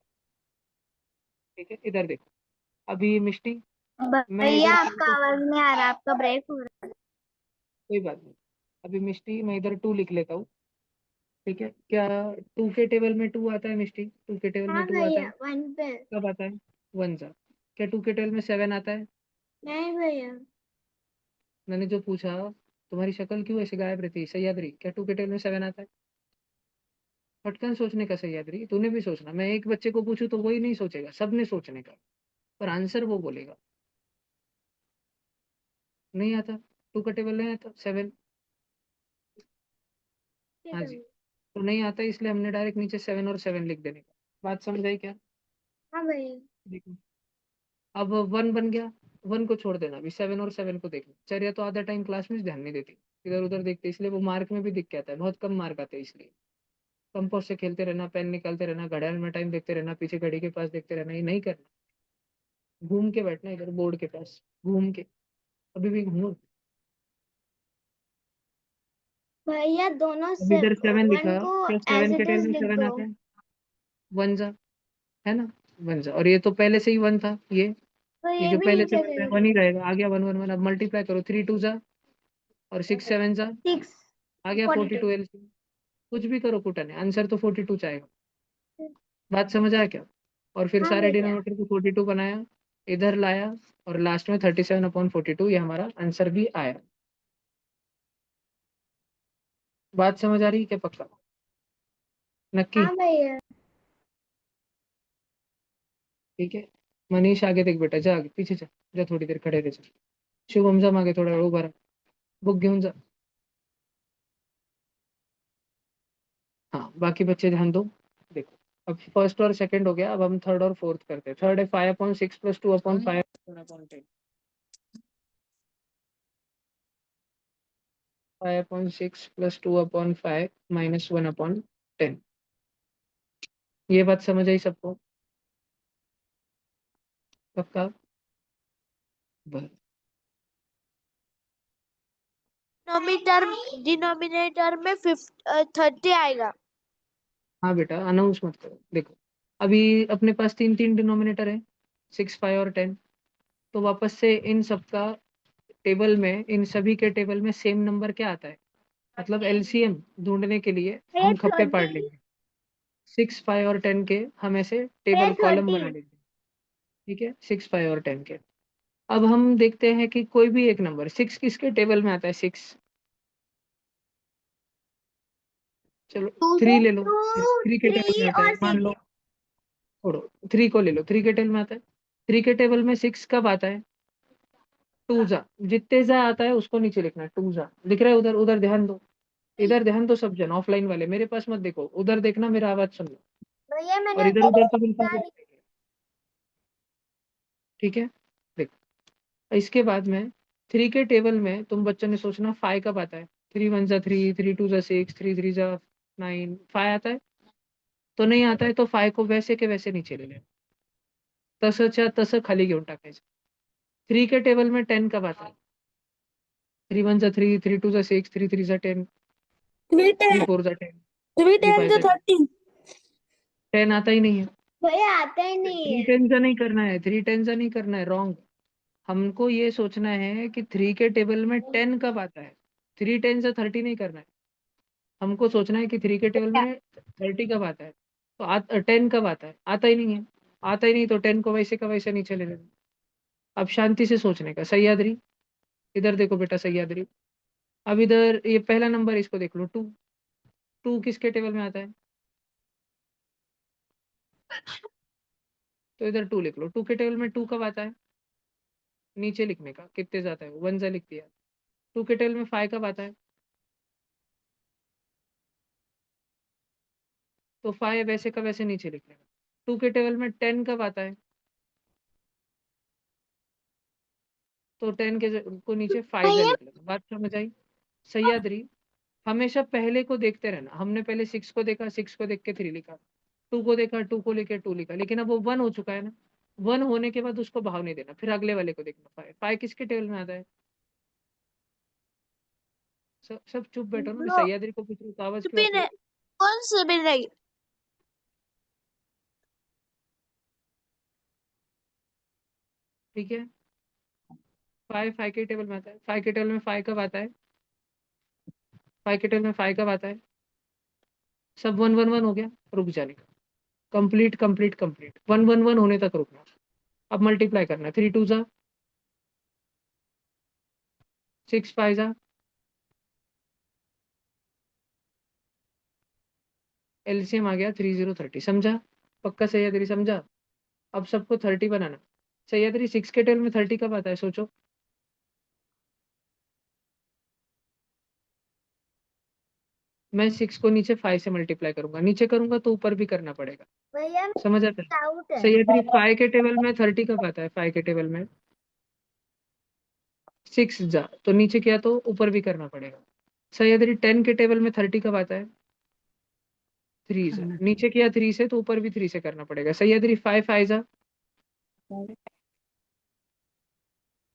ठीक है। इधर देखो, अभी मिष्टी, मैं भैया इधर आपका आवाज नहीं आ रहा, आपका ब्रेक हो रहा है। कोई बात नहीं। अभी मिष्टी मैं इधर 2 लिख लेता हूँ, ठीक है। क्या 2 के टेबल में 2 आता है मिष्टी? 2 के टेबल में हाँ 2 आता भैया, है? 1 पे। कब आता है? 1 जा। क्या 2 के टेबल में 7 आता है? नहीं भैया। मैंने जो पूछा, तुम्हारी शक्ल क्यों ऐसे गायब रहती है सह्याद्री? क्या 2 के टेबल में 7 आता है? फटकन सोचने का सह्याद्री, तूने भी सोचना। मैं एक बच्चे को पूछूं तो वही नहीं सोचेगा, सबने सोचने का, पर आंसर वो बोलेगा। नहीं आता, 2 का टेबल नहीं आता 7। ठीक हाँ है जी, भैया। तो नहीं आता इसलिए हमने डायरेक्ट नीचे 7 और 7 लिख देने का। बात समझ आई क्या? हाँ भैया। देखो अब 1 बन गया, 1 को छोड़ देना, अभी 7 और 7 को देखना। चलिए तो आधा टाइम क्लास में ध्यान नहीं देती, इधर उधर देखते, इसलिए वो मार्क में भी दिख के आता है, बहुत कम मार्क आते हैं इसलिए। कंपोस्ट से खेलते रहना, पेन निकालते रहना, घड़ियाल में टाइम देखते रहना, पीछे घड़ी के पास देखते रहना, ये नहीं करना। घूम के बैठना इधर बोर्ड के पास, घूम के, अभी भी घूमो। भैया दोनों अब से इधर 7 वन लिखा, को क्या एज 7 के इट टेबल इज में लिख 7 दो। आता है? 1 जा, है ना? 1 जा, और ये तो पहले से ही 1 था, तो ये ये जो भी पहले से नीचे 1 कर है दो। 1 ही रहेगा, आ गया 1 1 1। अब मल्टीप्लाई करो, 3 2 जा और 6 7 जा, 6, आ गया 42। 42 एलसीएम। कुछ भी करो पुटन है, आंसर तो 42 आएगा। बात समझ आया क्या? और फिर हाँ सारे भैया। डिनोमिनेटर को 42 बनाया, इधर लाया, और लास्ट में 37/42 ये हमारा आंसर भी आया। बात समझ आ रही है क्या? पक्का? नक्की? हाँ भैया। ठीक है। मनीष आगे देख बेटा, जा आगे, पीछे जा, जा थोड़ी देर खड़े रह जा। शुभम जा मागे थोडा वेळ उभा राहा, बुक घेऊन जा। हाँ बाकी बच्चे ध्यान दो। देखो अब फर्स्ट और सेकंड हो गया, अब हम थर्ड और फोर्थ करते हैं। थर्ड है 5/6 + 2/5 1/10। 5/6 + 2/5 -1/10। ये बात समझ आई सबको? पक्का? बस। डिनोमिनेटर डिनोमिनेटर में 30 आएगा। हाँ बेटा अनाउंस मत करो। देखो अभी अपने पास 3 डिनोमिनेटर है, 6 5 और 10। तो वापस से इन सबका टेबल में, इन सभी के टेबल में सेम नंबर क्या आता है, मतलब एलसीएम ढूंढने के लिए भैया हम खप्पे पाड़ 30। लेंगे। 6 5 और 10 के हम ऐसे भैया टेबल कॉलम 30। बना लेंगे, ठीक है। 6 5 और 10 के। अब हम देखते हैं कि कोई भी एक नंबर 6 किसके टेबल में आता है? 6 चलो टू 3 ले लो, टू 3 के टेबल में आता और है, मान लो, 6। छोड़ो 3 को ले लो, 3 के टेबल में आता है। 3 के टेबल में 6 कब आता है? 2 जा, जितने जा आता है उसको नीचे लिखना है, 2 जा दिख रहा है उधर, उधर ध्यान दो, इधर ध्यान दो सब जन, ऑफलाइन वाले मेरे पास मत देखो, उधर देखना, मेरा आवाज सुन लो, भैया और मैंने इधर उधर तो बिल्कुल भी नहीं देखना, ठीक है? देखो इसके बाद में 3 के टेबल में तुम बच्चों ने सोचना 5 कब आता है? 3 1 जा 3, 3 2 जा 6, 3 3 जा 9, 5 आता है? तो नहीं आता है तो 5 को वैसे के वैसे नीचे ले लेना, तसंच्या तसं खाली घेऊन टाकायचं। 3 के टेबल में 10 कब आता है? 3 1 जा 3, 3 2 जा 6, 3 3 जा 10, 3 3 10 4 जा 10, 3 3 10 5 to जा 30 10 आता ही नहीं है। भैया आता ही नहीं 3 है। 10 जा नहीं करना है, 3 10 जा नहीं करना है, रॉन्ग। हमको ये सोचना है कि 3 के टेबल में 10 कब आता है, 3 10 जा 30 नहीं करना है। हमको सोचना है कि 3 के टेबल में 30 कब आता है, तो 10 कब आता है? आता ही नहीं है, आता ही नहीं तो 10 को वैसे का वैसे नीचे ले लेना। अब शांति से सोचने का। सह्याद्री, इधर देखो बेटा, सह्याद्री, अब इधर ये पहला नंबर, इसको देख लो, 2, 2 किसके टेबल में आता है? तो इधर 2 लिख लो, 2 के टेबल में 2 कब आता है? नीचे लिखने का, कितने जाता है, 1 जा लिख दिया। 2 के टेबल में 5 कब आता है? तो 5 वैसे का वैसे नीचे लिखने का। 2 के टेबल में 10 कब आता है? तो 10 के को नीचे 5 जा भैया लिख लेना। बात समझ आई? सह्याद्री, हमेशा पहले को देखते रहना। हमने पहले 6 को देखा, 6 को देख के 3 लिखा, 2 को देखा, 2 को लेके 2 लिखा, लेकिन अब वो 1 हो चुका है ना। 1 होने के बाद उसको भाव नहीं देना, फिर अगले वाले को देखना। 5 5 किसके टेबल में आता है? सब सब चुप बैठो ना, मैं ब्रो सह्याद्री को पूछ रही हूँ तो आवाज क्यों आती बिन है? कौन से बिन रही? ठीक है, 5 के टेबल में आता है। 5 के टेबल में 5 कब आता है? 5 के टेबल में 5 कब आता है? सब 1 1 1 हो गया, रुक जाने का। कंप्लीट कंप्लीट कंप्लीट, 1 1 1 होने तक रुकना। अब मल्टीप्लाई करना, 3 2 जा 6, 5 जा, एलसीएम आ गया 30 30, समझा? पक्का सह्याद्री, समझा? अब सबको 30 बनाना। सह्याद्री 6 के टेबल में 30 कब आता है, सोचो। मैं 6 को नीचे 5 से मल्टीप्लाई करूंगा, नीचे करूंगा तो ऊपर भी करना पड़ेगा, भैया समझ आता है? डाउट है। सह्याद्री 5 के टेबल में 30 कब आता है? 5 के टेबल में 6 जा, तो नीचे किया तो ऊपर भी करना पड़ेगा। सह्याद्री 10 के टेबल में 30 कब आता है? 3 जा, नीचे किया 3 से तो ऊपर भी 3 से करना पड़ेगा। सह्याद्री 5 5 जा,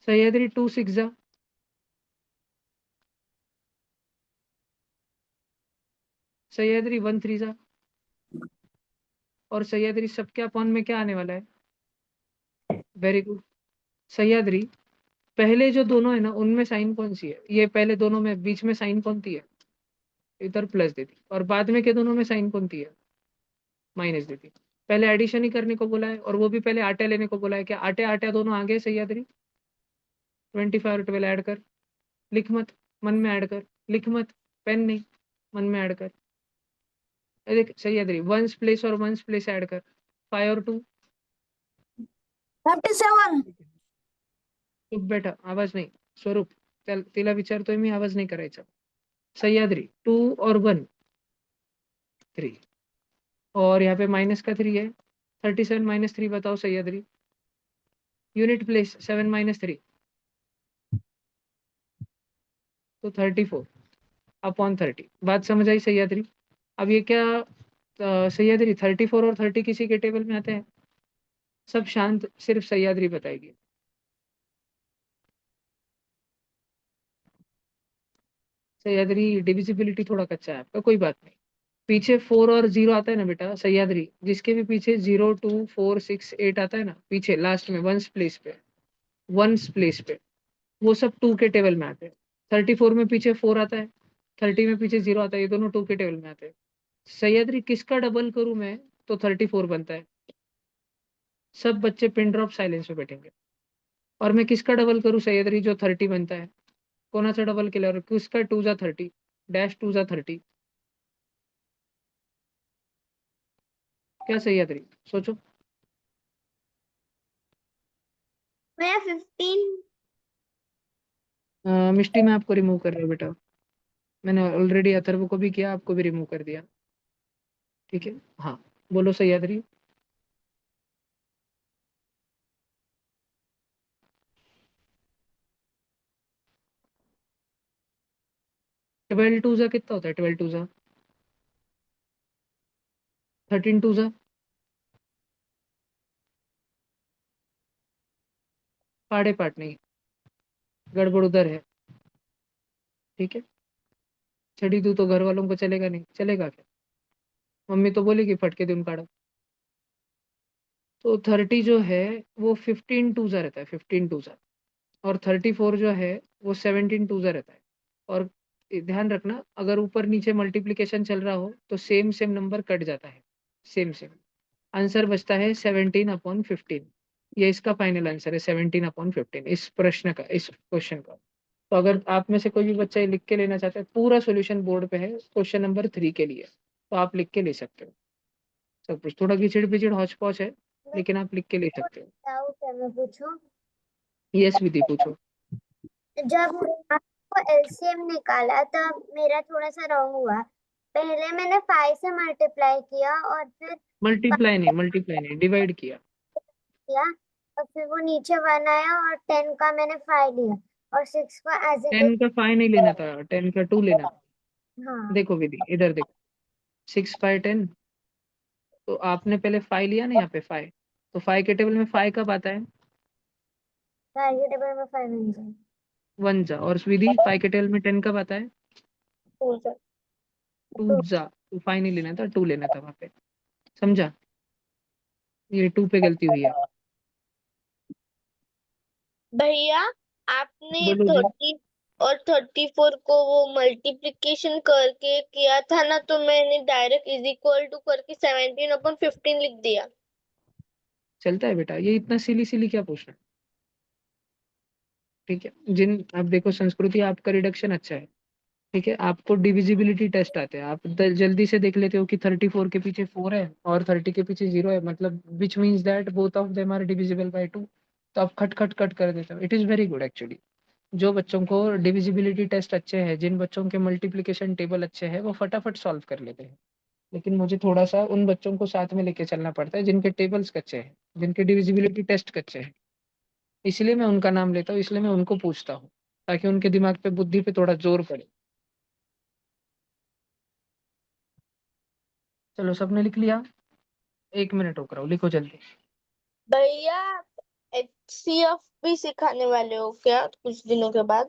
सह्याद्री 2 6 जा, सह्याद्री 1 3 जा, और सह्याद्री सबके अपॉन में क्या आने वाला है? Very good. सह्याद्री, पहले जो दोनों है ना उनमें साइन कौन सी है? ये पहले दोनों में बीच में साइन कौन सी है? इधर प्लस देती, और बाद में के दोनों में साइन कौन सी है? माइनस देती। पहले एडिशन ही करने को बोला है, और वो भी पहले आटे लेने को बोला है। क्या आटे आटे दोनों आगे? सह्याद्री 25 और 12 ऐड कर, लिख मत, मन में ऐड कर, लिख मत, पेन नहीं, मन में ऐड कर। देख सह्याद्री, वंस प्लेस और वंस प्लेस ऐड कर, 5 और 2, 37 चुप बेटा, आवाज नाही. स्वरूप, तिला विचारतोय मी, आवाज नाही करायचा. सह्याद्री 2 और 1 3, और यहाँ पे माइनस का 3 है. 37 माइनस 3 बताओ सह्याद्री. यूनिट प्लेस 7 माइनस 3 तो 34 अपॉन 30. बात समझ आई सह्याद्री? अब ये क्या सह्याद्री 34 और 30 किसी के टेबल में आते हैं? सब शांत, सिर्फ सह्याद्री बताएगी. सह्याद्री डिविजिबिलिटी थोड़ा कच्चा है आपका, कोई बात नहीं. पीछे 4 और 0 आता है ना बेटा सह्याद्री, जिसके भी पीछे 0 2 4 6 8 आता है ना पीछे लास्ट में वंस प्लेस पे, वंस प्लेस पे, वो सब 2 के टेबल में आते हैं. 34 में पीछे 4 आता है, 30 में पीछे 0 आता है, ये दोनों 2 के टेबल में आते हैं. सह्याद्री किसका डबल करूं मैं तो 34 बनता है? सब बच्चे पिन ड्रॉप साइलेंस में बैठेंगे. और मैं किसका डबल करूं सह्याद्री जो 30 बनता है? कोणाचा डबल केल्यावर किसका 2 जा 30 डैश 2 जा 30 क्या सह्याद्री, सोचो। भैया 15। मिष्टी मैं आपको रिमूव कर रहा हूँ बेटा, मैंने ऑलरेडी अथर्व को भी किया, आपको भी रिमूव कर दिया, ठीक है। हाँ बोलो सह्याद्री। ट्वेल्व टू जा कितना होता है, 12 2 जा 13 2 जा, पाड़े पाट नहीं, गड़बड़ उधर है, ठीक है। छड़ी तू तो घर वालों को चलेगा नहीं, चलेगा क्या, मम्मी तो बोलेगी फटके दिन काढ़ो। तो 30 जो है वो 15 2 जा रहता है, 15 2 जा। और 34 जो है वो 17 2 जा रहता है। और ध्यान रखना, अगर ऊपर नीचे मल्टीप्लीकेशन चल रहा हो तो सेम सेम नंबर कट जाता है, सेम सेम। आंसर बचता है 17/15। ये इसका फाइनल आंसर है, 17/15 इस प्रश्न का, इस क्वेश्चन का। तो अगर आप में से कोई भी बच्चा ये लिख के लेना चाहता है, पूरा सॉल्यूशन बोर्ड पे है क्वेश्चन नंबर 3 के लिए, तो आप लिख के ले सकते हो। सब कुछ थोड़ा घिचड़ पिचड़ हौच पौच है, लेकिन आप लिख के ले सकते हो। डाउट है, मैं पूछूं? यस विधि पूछो। जब आपको एलसीएम निकाला तब मेरा थोड़ा सा रॉन्ग हुआ। पहले मैंने 5 से मल्टीप्लाई किया और फिर मल्टीप्लाई नहीं, डिवाइड किया। किया, और फिर वो नीचे 1 आया और 10 का मैंने 5 लिया और 6 को एज इट 10 इज। का 5 नहीं लेना था, 10 का 2 लेना था। हाँ, देखो विधि इधर देखो, 6 5 10, तो आपने पहले 5 लिया ना यहाँ पे 5, तो 5 के टेबल में 5 कब आता है, के टेबल में 5 आंसर। 1 जा। और विधि 5 के टेबल में 10 कब आता है, 2 जा। तो 5 नहीं लेना था, 2 लेना था वहां पे, समझा। ये 2 पे गलती हुई है। भैया आपने बोलो जी। 30 और 34 को वो मल्टीप्लिकेशन करके किया था ना, तो मैंने डायरेक्ट इज इक्वल टू करके 17/15 लिख दिया। चलता है बेटा, ये इतना सिली सिली क्या पूछना, ठीक है। जिन अब देखो संस्कृति आपका रिडक्शन अच्छा है, ठीक है। आपको डिविजिबिलिटी टेस्ट आते हैं, आप जल्दी से देख लेते हो कि 34 के पीछे 4 है और 30 के पीछे 0 है, मतलब which means that both of them are divisible by 2। तो आप खट खट कट कर देते हो, it is very good actually. जो बच्चों को डिविजिबिलिटी टेस्ट अच्छे हैं, जिन बच्चों के मल्टीप्लिकेशन टेबल अच्छे हैं, वो फटाफट सॉल्व कर लेते हैं। लेकिन मुझे थोड़ा सा उन बच्चों को साथ में लेके चलना पड़ता है जिनके टेबल्स कच्चे हैं, जिनके डिविजिबिलिटी टेस्ट कच्चे हैं। इसलिए मैं उनका नाम लेता हूँ, इसलिए मैं उनको पूछता हूँ, ताकि उनके दिमाग पे, बुद्धि पे थोड़ा जोर पड़े। चलो सबने लिख लिया, 1 मिनट रोक रहा हूँ, लिखो जल्दी। भैया HCF भी सिखाने वाले हो क्या कुछ दिनों के बाद?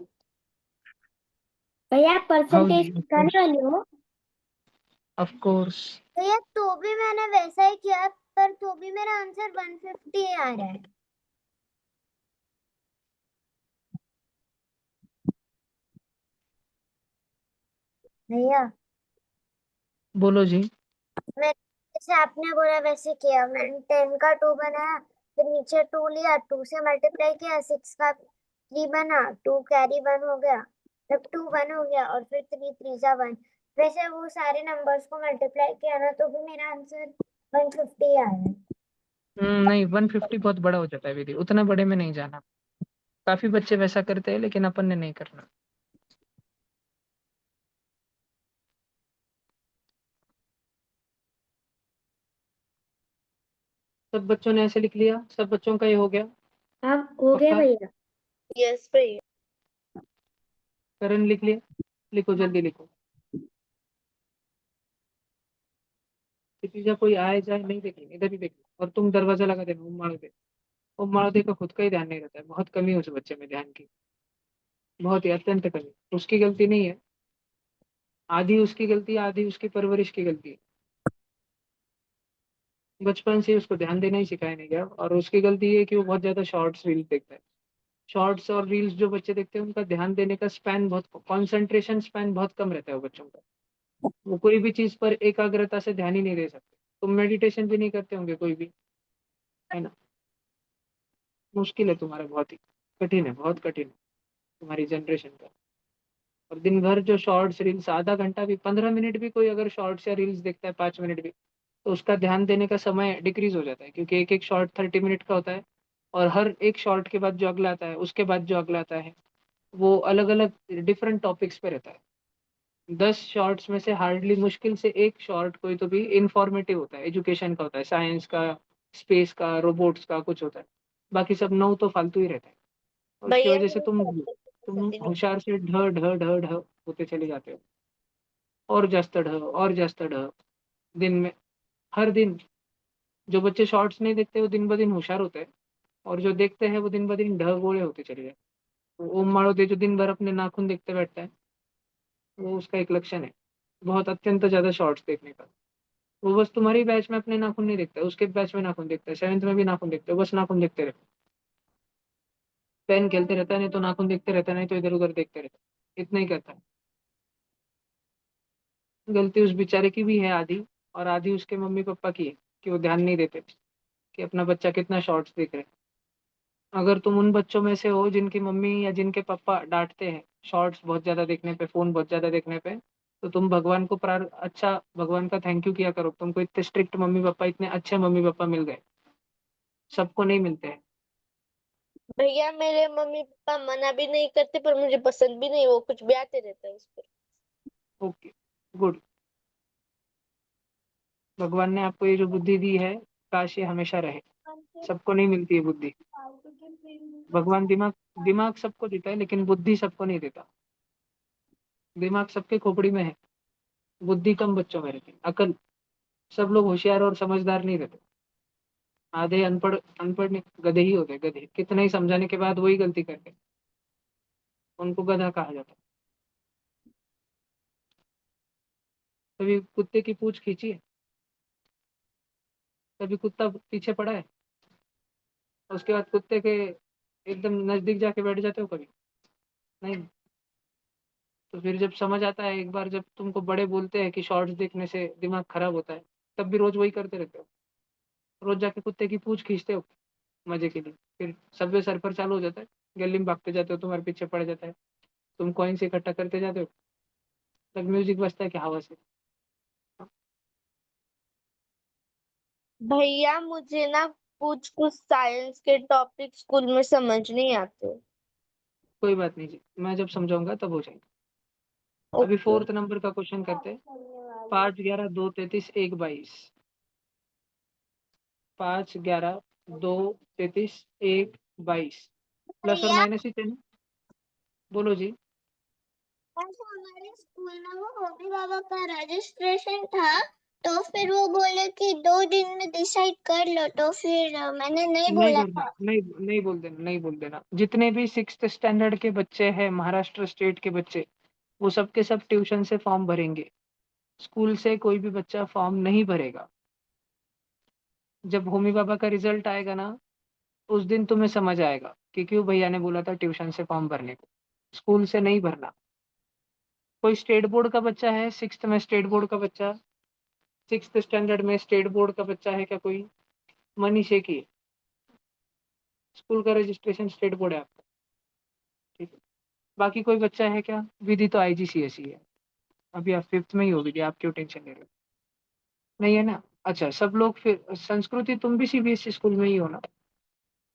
भैया हाँ जी, परसेंटेज सिखाने वाले हो? Of course. तो यार, तो भी मैंने वैसा ही किया, पर तो भी मेरा आंसर 150 आ रहा है। भैया, बोलो जी। मैं जैसे आपने बोला वैसे किया, मैंने 10 का 2 बनाया, फिर नीचे 2 लिया, 2 से मल्टीप्लाई किया, 6 का 3 बना, 2 कैरी 1 हो गया, तब 2 1 हो गया, और फिर 3 3 जा 1। वैसे वो सारे नंबर्स को मल्टीप्लाई किया ना, तो भी मेरा आंसर 150 आया है। नहीं, 150 बहुत बड़ा हो जाता है विधि, उतना बड़े में नहीं जाना। काफी बच्चे वैसा करते हैं, लेकिन अपन ने नहीं करना। सब बच्चों ने ऐसे लिख लिया, सब बच्चों का ये हो गया हाँ, हो गया पक्का। भैया। यस भैया। करण लिख लिया, लिखो जल्दी लिखो। किसी कोई आए जाए नहीं देखेंगे, इधर ही देखेंगे, और तुम दरवाजा लगा देना उम्माड़ो दे। उम्माड़ो दे का खुद का ही ध्यान नहीं रहता है, बहुत कमी है उस बच्चे में ध्यान की, बहुत ही अत्यंत कमी। उसकी गलती नहीं है, आधी उसकी गलती है, आधी उसकी परवरिश की गलती है। बचपन से उसको ध्यान देना ही सिखाया नहीं गया, और उसकी गलती ये है कि वो बहुत ज्यादा शॉर्ट्स रील देखता है। शॉर्ट्स और रील्स जो बच्चे देखते हैं, उनका ध्यान देने का स्पैन बहुत, कंसंट्रेशन स्पैन बहुत कम रहता है वो बच्चों का। वो कोई भी चीज पर एकाग्रता से ध्यान ही नहीं दे सकते। तुम मेडिटेशन भी नहीं करते होंगे कोई भी, है ना। मुश्किल है तुम्हारा, बहुत ही कठिन है, बहुत कठिन है तुम्हारी जनरेशन का। और दिन भर जो शॉर्ट्स रील्स, आधा घंटा भी, 15 मिनट भी कोई अगर शॉर्ट्स या रील्स देखता है, 5 मिनट भी, तो उसका ध्यान देने का समय डिक्रीज हो जाता है, क्योंकि एक एक शॉर्ट 30 मिनट का होता है, और हर एक शॉर्ट के बाद जो अगला आता है, उसके बाद जो अगला आता है, वो अलग अलग डिफरेंट टॉपिक्स पे रहता है। 10 शॉर्ट्स में से हार्डली मुश्किल से एक शॉर्ट कोई तो भी इंफॉर्मेटिव होता है, एजुकेशन का होता है, साइंस का, स्पेस का, रोबोट्स का कुछ होता है। बाकी सब 9 तो फालतू ही रहता है। और उसकी भैया वजह से मेरे तुम साथ नहीं। होशियार से ढ ढ ढ ढ होते चले जाते हो, और जास्त ढ और जास्त ढ दिन में, हर दिन। जो बच्चे शॉर्ट्स नहीं देखते वो दिन ब दिन होशियार होते हैं, और जो देखते हैं वो दिन ब दिन ढ गोले होते चले जाते हैं। ओम माड़ो दे जो दिन भर अपने नाखून देखते बैठता है, वो उसका एक लक्षण है, बहुत अत्यंत ज्यादा शॉर्ट्स देखने का। वो बस तुम्हारी बैच में अपने नाखून नहीं देखता है, उसके बैच में नाखून देखता है, 7th में भी नाखून देखते हो, बस नाखून देखते रहते, पेन खेलते रहता है, नहीं तो नाखून देखते रहता है, नहीं तो इधर उधर देखते रहता है, इतना ही करता है। गलती उस बेचारे की भी है आधी, और आधी उसके मम्मी पापा की है, कि वो ध्यान नहीं देते कि अपना बच्चा कितना शॉर्ट्स देख रहे हैं। अगर तुम उन बच्चों में से हो जिनकी मम्मी या जिनके पापा डांटते हैं शॉर्ट्स बहुत ज्यादा देखने पे, फोन बहुत ज्यादा देखने पे, तो तुम भगवान को अच्छा, भगवान का थैंक यू किया करो, तुमको इतने स्ट्रिक्ट मम्मी पापा, इतने अच्छे मम्मी पापा मिल गए, सबको नहीं मिलते हैं। भैया मेरे मम्मी पापा मना भी नहीं करते, पर मुझे पसंद भी नहीं, वो कुछ भी आते रहता है उस पर। Okay, good. भगवान ने आपको ये जो बुद्धि दी है, काश ये हमेशा रहे। सबको नहीं मिलती है बुद्धि। भगवान दिमाग दिमाग सबको देता है, लेकिन बुद्धि सबको नहीं देता। दिमाग सबके खोपड़ी में है, बुद्धि कम बच्चों में रहती है, अकल। सब लोग होशियार और समझदार नहीं रहते, आधे अनपढ़, अनपढ़ नहीं, गधे ही होते, गधे, कितना ही समझाने के बाद वही गलती करते, उनको गधा कहा जाता है। कभी कुत्ते की पूंछ खींची है? कभी कुत्ता पीछे पड़ा है, उसके बाद कुत्ते के एकदम नजदीक जाके बैठ जाते हो कभी? नहीं। तो फिर जब समझ आता है, एक बार जब तुमको बड़े बोलते हैं कि शॉर्ट्स देखने से दिमाग खराब होता है, तब भी रोज वही करते रहते हो, रोज जाके कुत्ते की पूंछ खींचते हो मजे के लिए, फिर सबवे सर्फर चालू हो जाता है, गली में भागते जाते हो, तुम्हारे पीछे पड़ जाता है, तुम कॉइन्स इकट्ठा करते जाते हो, तब म्यूजिक बजता है कि हवा से। भैया मुझे ना कुछ कुछ साइंस के टॉपिक स्कूल में समझ नहीं आते। कोई बात नहीं जी, मैं जब समझाऊंगा तब हो जाएगा। अभी ओके। 4th नंबर का क्वेश्चन करते हैं। 5 11 2 33 1 22। 5 11 2 33 1 22, प्लस और भैया माइनस ही थे ना? बोलो जी। वैसे हमारे स्कूल में वो होमी बाबा का रजिस्ट्रेशन था, तो फिर वो बोले कि 2 दिन में डिसाइड कर लो, तो फिर मैंने नहीं नहीं बोला करना, था। नहीं नहीं बोल देना, नहीं बोल देना। जितने भी 6th स्टैंडर्ड के बच्चे हैं, महाराष्ट्र स्टेट के बच्चे, वो सब के सब ट्यूशन से फॉर्म भरेंगे, स्कूल से कोई भी बच्चा फॉर्म नहीं भरेगा। जब होमी बाबा का रिजल्ट आएगा ना, उस दिन तुम्हें समझ आएगा कि क्यों भैया ने बोला था ट्यूशन से फॉर्म भरने को, स्कूल से नहीं भरना। कोई स्टेट बोर्ड का बच्चा है 6th में, स्टेट बोर्ड का बच्चा, 6th स्टैंडर्ड में स्टेट बोर्ड का बच्चा है क्या कोई? मनीष एक ही है। स्कूल का रजिस्ट्रेशन स्टेट बोर्ड है आपका, ठीक है। बाकी कोई बच्चा है क्या? विधि तो IGCSE है, अभी आप 5th में ही हो विधि, आप क्यों टेंशन ले रहे हो? नहीं है ना? अच्छा, सब लोग फिर संस्कृति, तुम भी CBSE स्कूल में ही हो ना?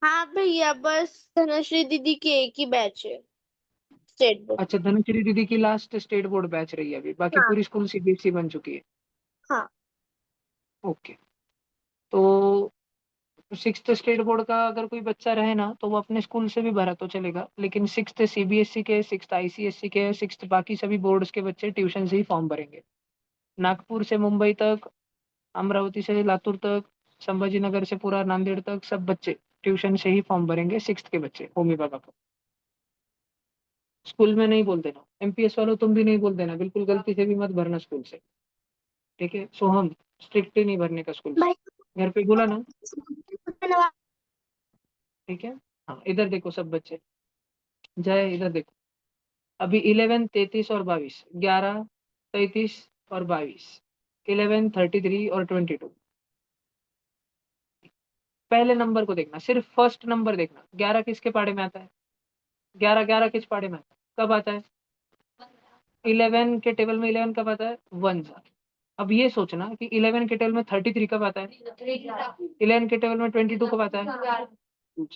हाँ भैया, बस धनश्री दीदी की एक ही बैच है स्टेट बोर्ड। अच्छा, धनश्री दीदी की लास्ट स्टेट बोर्ड बैच रही है अभी, बाकी हाँ। पूरी स्कूल CBSE बन चुकी है। हाँ। ओके। तो 6th स्टेट बोर्ड का अगर कोई बच्चा रहे ना, तो वो अपने स्कूल से भी भरा तो चलेगा, लेकिन 6th CBSE के, 6th ICSE के, 6th बाकी सभी बोर्ड्स के बच्चे ट्यूशन से ही फॉर्म भरेंगे। नागपुर से मुंबई तक, अमरावती से लातूर तक, संभाजीनगर से पूरा नांदेड़ तक, सब बच्चे ट्यूशन से ही फॉर्म भरेंगे, 6th के बच्चे होमी बाबा को। स्कूल में नहीं बोल देना, MPS वालों तुम भी नहीं बोल देना, बिल्कुल गलती से भी मत भरना स्कूल से, ठीक है। सो हम स्ट्रिक्टली नहीं भरने का स्कूल से, घर पे बोला ना, भैया ठीक है। हाँ, इधर देखो सब बच्चे, जय इधर देखो। अभी 11 33 और 22, 11 33 और 22, 11 33 और 22। पहले नंबर को देखना, सिर्फ फर्स्ट नंबर देखना। 11 किसके पाड़े में आता है? 11 11 किस पाड़े में आता है, कब आता है? 11 के टेबल में 11 कब आता है? 1 सा। अब ये सोचना कि 11 के टेबल में 33 कब आता है, 11 के टेबल में 22 कब आता है।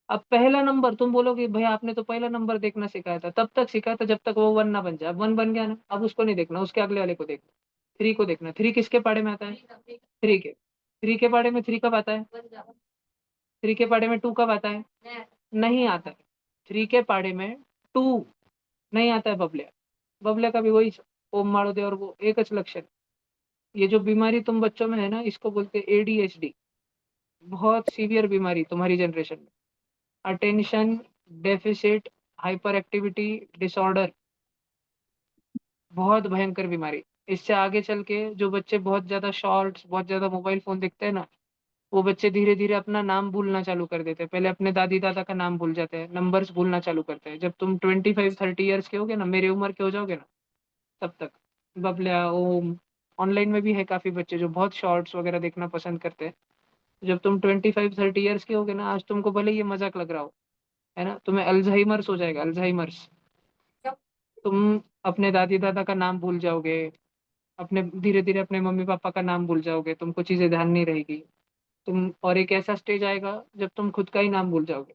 अब पहला नंबर तुम बोलोगे भैया आपने तो पहला नंबर देखना सिखाया था, तब तक सिखाया था जब तक वो 1 ना बन जाए। अब 1 बन गया ना, अब उसको नहीं देखना, उसके अगले वाले को देखना, 3 को देखना। 3 किसके पाड़े में आता है, 3 के पाड़े में 3 कब आता है, 3 के पाड़े में 2 कब आता है, नहीं आता है। 3 के पाड़े में 2 नहीं आता है। बबलिया, बबलिया का भी वही ओम मारो दे और वो एक लक्षण। ये जो बीमारी तुम बच्चों में है ना, इसको बोलते हैं ADHD। बहुत सीवियर बीमारी तुम्हारी जनरेशन में, attention deficit hyper activity disorder, बहुत भयंकर बीमारी। इससे आगे चल के जो बच्चे बहुत ज्यादा शॉर्ट्स, बहुत ज्यादा मोबाइल फोन देखते हैं ना, वो बच्चे धीरे धीरे अपना नाम भूलना चालू कर देते हैं। पहले अपने दादी दादा का नाम भूल जाते हैं, नंबर्स भूलना चालू करते हैं। जब तुम 25-30 ईयर्स के होगे ना, मेरी उम्र के हो जाओगे ना, तब तक बबलिया ओम, ऑनलाइन में भी है काफी बच्चे जो बहुत शॉर्ट्स वगैरह देखना पसंद करते हैं। जब तुम 25-30 ईयर्स के होगे ना, आज तुमको भले ये मजाक लग रहा हो, है ना, तुम्हें अल्जाइमर्स हो जाएगा, अल्जाइमर्स। तुम अपने दादी दादा का नाम भूल जाओगे, अपने धीरे धीरे अपने मम्मी पापा का नाम भूल जाओगे, तुमको चीजें ध्यान नहीं रहेगी तुम। और एक ऐसा स्टेज आएगा जब तुम खुद का ही नाम भूल जाओगे,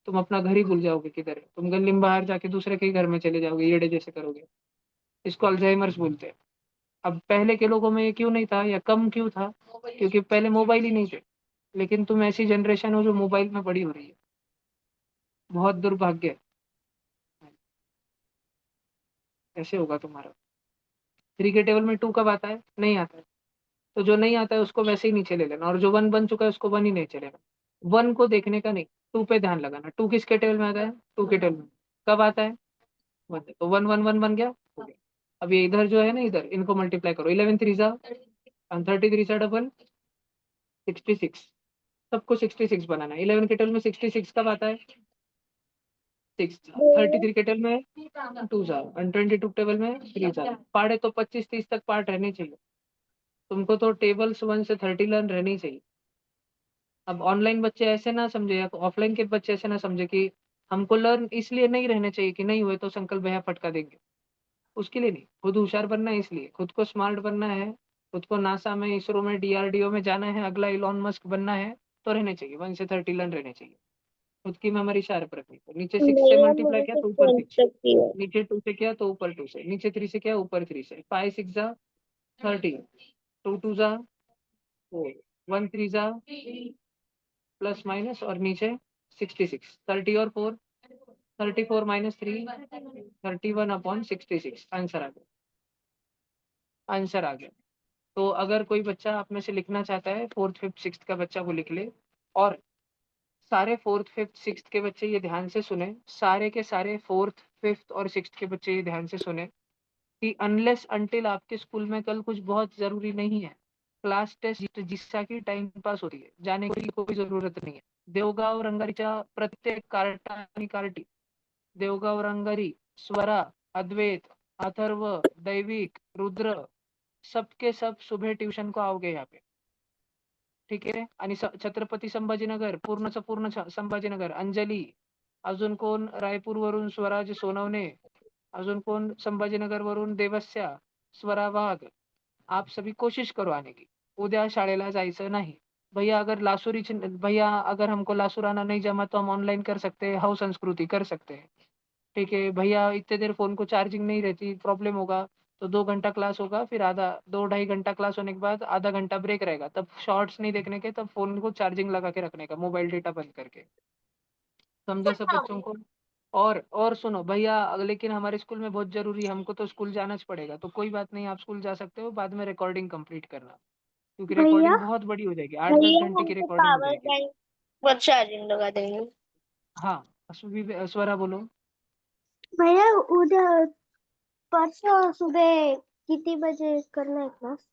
तुम अपना घर ही भूल जाओगे किधर है, तुम गली में बाहर जाके दूसरे के ही घर में चले जाओगे, येड़े जैसे करोगे। इसको अल्जाइमर्स बोलते हैं। अब पहले के लोगों में ये क्यों नहीं था या कम क्यों था, क्योंकि पहले मोबाइल ही नहीं थे। लेकिन तुम ऐसी जनरेशन हो जो मोबाइल में बड़ी हो रही है, बहुत दुर्भाग्य है। ऐसे होगा तुम्हारा। 3 के टेबल में 2 कब आता है, नहीं आता है। तो जो नहीं आता है उसको वैसे ही नीचे ले लेना, और जो 1 बन चुका है उसको 1 ही नीचे लेना। 1 को देखने का नहीं, 2 पे ध्यान लगाना। 2 किसके टेबल में आता है, 2 के टेबल में कब आता है, 1। तो 1 1 1 बन गया, हो गया। अब ये इधर जो है ना, इधर इनको मल्टीप्लाई करो। 11 3 सा 33 सा डबल 66, सबको 66 बनाना है। 11 के टेबल में 66 कब आता है, 6। 33 के टेबल में 2 सा, और 22 टेबल में 3 सा। पार्ट तो 25-30 तक पार्ट रहने चाहिए तुमको, तो टेबल्स 1 से 30 लर्न रहनी चाहिए। अब ऑनलाइन बच्चे ऐसे ना समझे, या ऑफलाइन के बच्चे ऐसे ना समझे कि हमको लर्न इसलिए नहीं रहने चाहिए कि नहीं हुए तो संकल्प भैया फटका देंगे। उसके लिए नहीं, खुद होशियार बनना है, इसलिए खुद को स्मार्ट बनना है, खुद को नासा में, इसरो में, DRDO में जाना है, अगला इलॉन मस्क बनना है, तो रहने चाहिए 1 से 30 लर्न रहने चाहिए। खुद की मेमोरी शार्प रखनी। तो नीचे 6 से भैया मल्टीप्लाई मुझे किया कुछ तो ऊपर 6, चाहिए। नीचे 2 से किया तो ऊपर 2 से, नीचे 3 से किया ऊपर 3 से। 5 6 जा 30, 2 2 जा 4, 1 3 जा प्लस माइनस और नीचे 66, 30 और 4, 34 माइनस 3, 31/66। आंसर आ गया, आंसर आ गया। तो अगर कोई बच्चा आप में से लिखना चाहता है, 4th 5th 6th का बच्चा, वो लिख ले। और सारे 4th 5th 6th के बच्चे ये ध्यान से सुने, सारे के सारे 4th 5th और 6th के बच्चे ये ध्यान से सुने कि अनलेस अनटिल आपके स्कूल में कल कुछ बहुत जरूरी नहीं है, क्लास टेस्ट जिससा की टाइम पास होती है, जाने की कोई जरूरत नहीं है। देवगाव रंगारीच्या प्रत्येक कार्टा आणि कार्टी, देवगाव रंगारी, स्वरा, अद्वैत, अथर्व, दैविक, रुद्र, सबके सब सुबह ट्यूशन को आओगे यहाँ पे, ठीक आहे। आणि छत्रपती संभाजीनगर, पूर्णचं पूर्ण संभाजीनगर, अंजली, अजून कोण रायपूर वरून स्वराज सोनवणे, अजून कोण संभाजीनगर वरून देवस्या, स्वरा वाघ, आप सभी कोशिश करो आने की। उद्या शाळेला जायचं नाही। भैया अगर लासुरी भैया अगर हमको लासुर आना नहीं जमा तो हम ऑनलाइन कर सकते हैं, हाउ संस्कृति कर सकते हैं, ठीक है भैया। इतने देर फोन को चार्जिंग नहीं रहती, प्रॉब्लम होगा, तो 2 घंटा क्लास होगा, फिर आधा 2 ढाई घंटा क्लास होने के बाद आधा घंटा ब्रेक रहेगा, तब शॉर्ट्स नहीं देखने के, तब फोन को चार्जिंग लगा के रखने का, मोबाइल डेटा बंद करके। समझा सब बच्चों को। और सुनो भैया, लेकिन हमारे स्कूल में बहुत जरूरी है, हमको तो स्कूल जाना पड़ेगा। तो कोई बात नहीं, आप स्कूल जा सकते हो, बाद में रिकॉर्डिंग कंप्लीट करना, क्योंकि भैया रिकॉर्डिंग बहुत बड़ी हो जाएगी, 8-10 भैया घंटे की हमको रिकॉर्डिंग हो पावर जाएगी। बैंक पर चार्जिंग लगा देंगे। हाँ, स्वरा बोलो। भैया उद्या परसों सुबह कितने बजे करना है क्लास?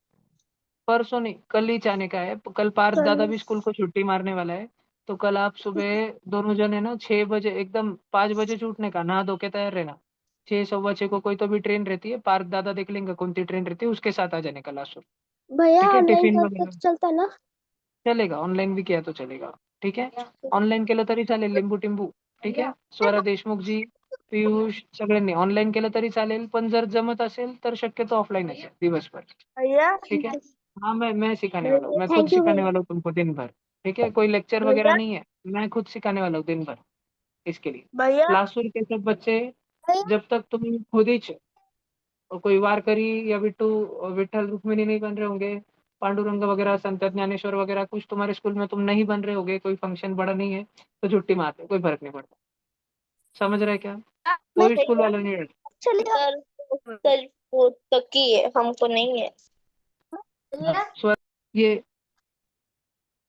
परसों नहीं, कल ही जाने का है। कल पार्थ कल। दादा भी स्कूल को छुट्टी मारने वाला है। तो कल आप सुबह दोनों जने ना 6 बजे, एकदम 5 बजे छूटने का, नहा धो के तैयार रहना। 6 सवा 6 को कोई तो भी ट्रेन रहती है, पार्थ दादा देख लेंगे कौन सी ट्रेन रहती है, उसके साथ आ जाने का लास्ट। भैया ठीक है, ऑनलाइन टिफिन क्लास वगैरह चलता ना? चलेगा, ऑनलाइन भी किया तो चलेगा, ठीक है। ऑनलाइन केलं तरी चालेल, लिंबू टिंबू, ठीक है। स्वरा देशमुख जी, पियुष सगळ्यांनी ऑनलाईन केलं तरी चालेल, पण जर जमत असेल तर शक्यतो ऑफलाइन असेल दिवसभर. भैया ठीक है? हाँ, मैं सिखाने वाला हूँ, मैं खुद थैंक यू सिखाने भैया। वाला हूँ तुमको दिन भर, ठीक है? कोई लेक्चर वगैरह भैया नहीं है, मैं खुद सिखाने वाला हूँ दिन भर इसके लिए. भैया लासूर के सब बच्चे भैया जब तक तुम खुद ही कोई वारकरी या विठ्ठल रुक्मिणी नहीं बन रहे होंगे, पांडुरंग वगैरह, संत ज्ञानेश्वर वगैरह कुछ तुम्हारे स्कूल में तुम नहीं बन रहे होगे, कोई फंक्शन बड़ा नहीं है, तो छुट्टी मारते, कोई फर्क नहीं पड़ता. समझ रहे क्या? कोई स्कूल भैया वाला नहीं डरता. चलिए सर वो तक ही है, हमको नहीं है। हाँ, ये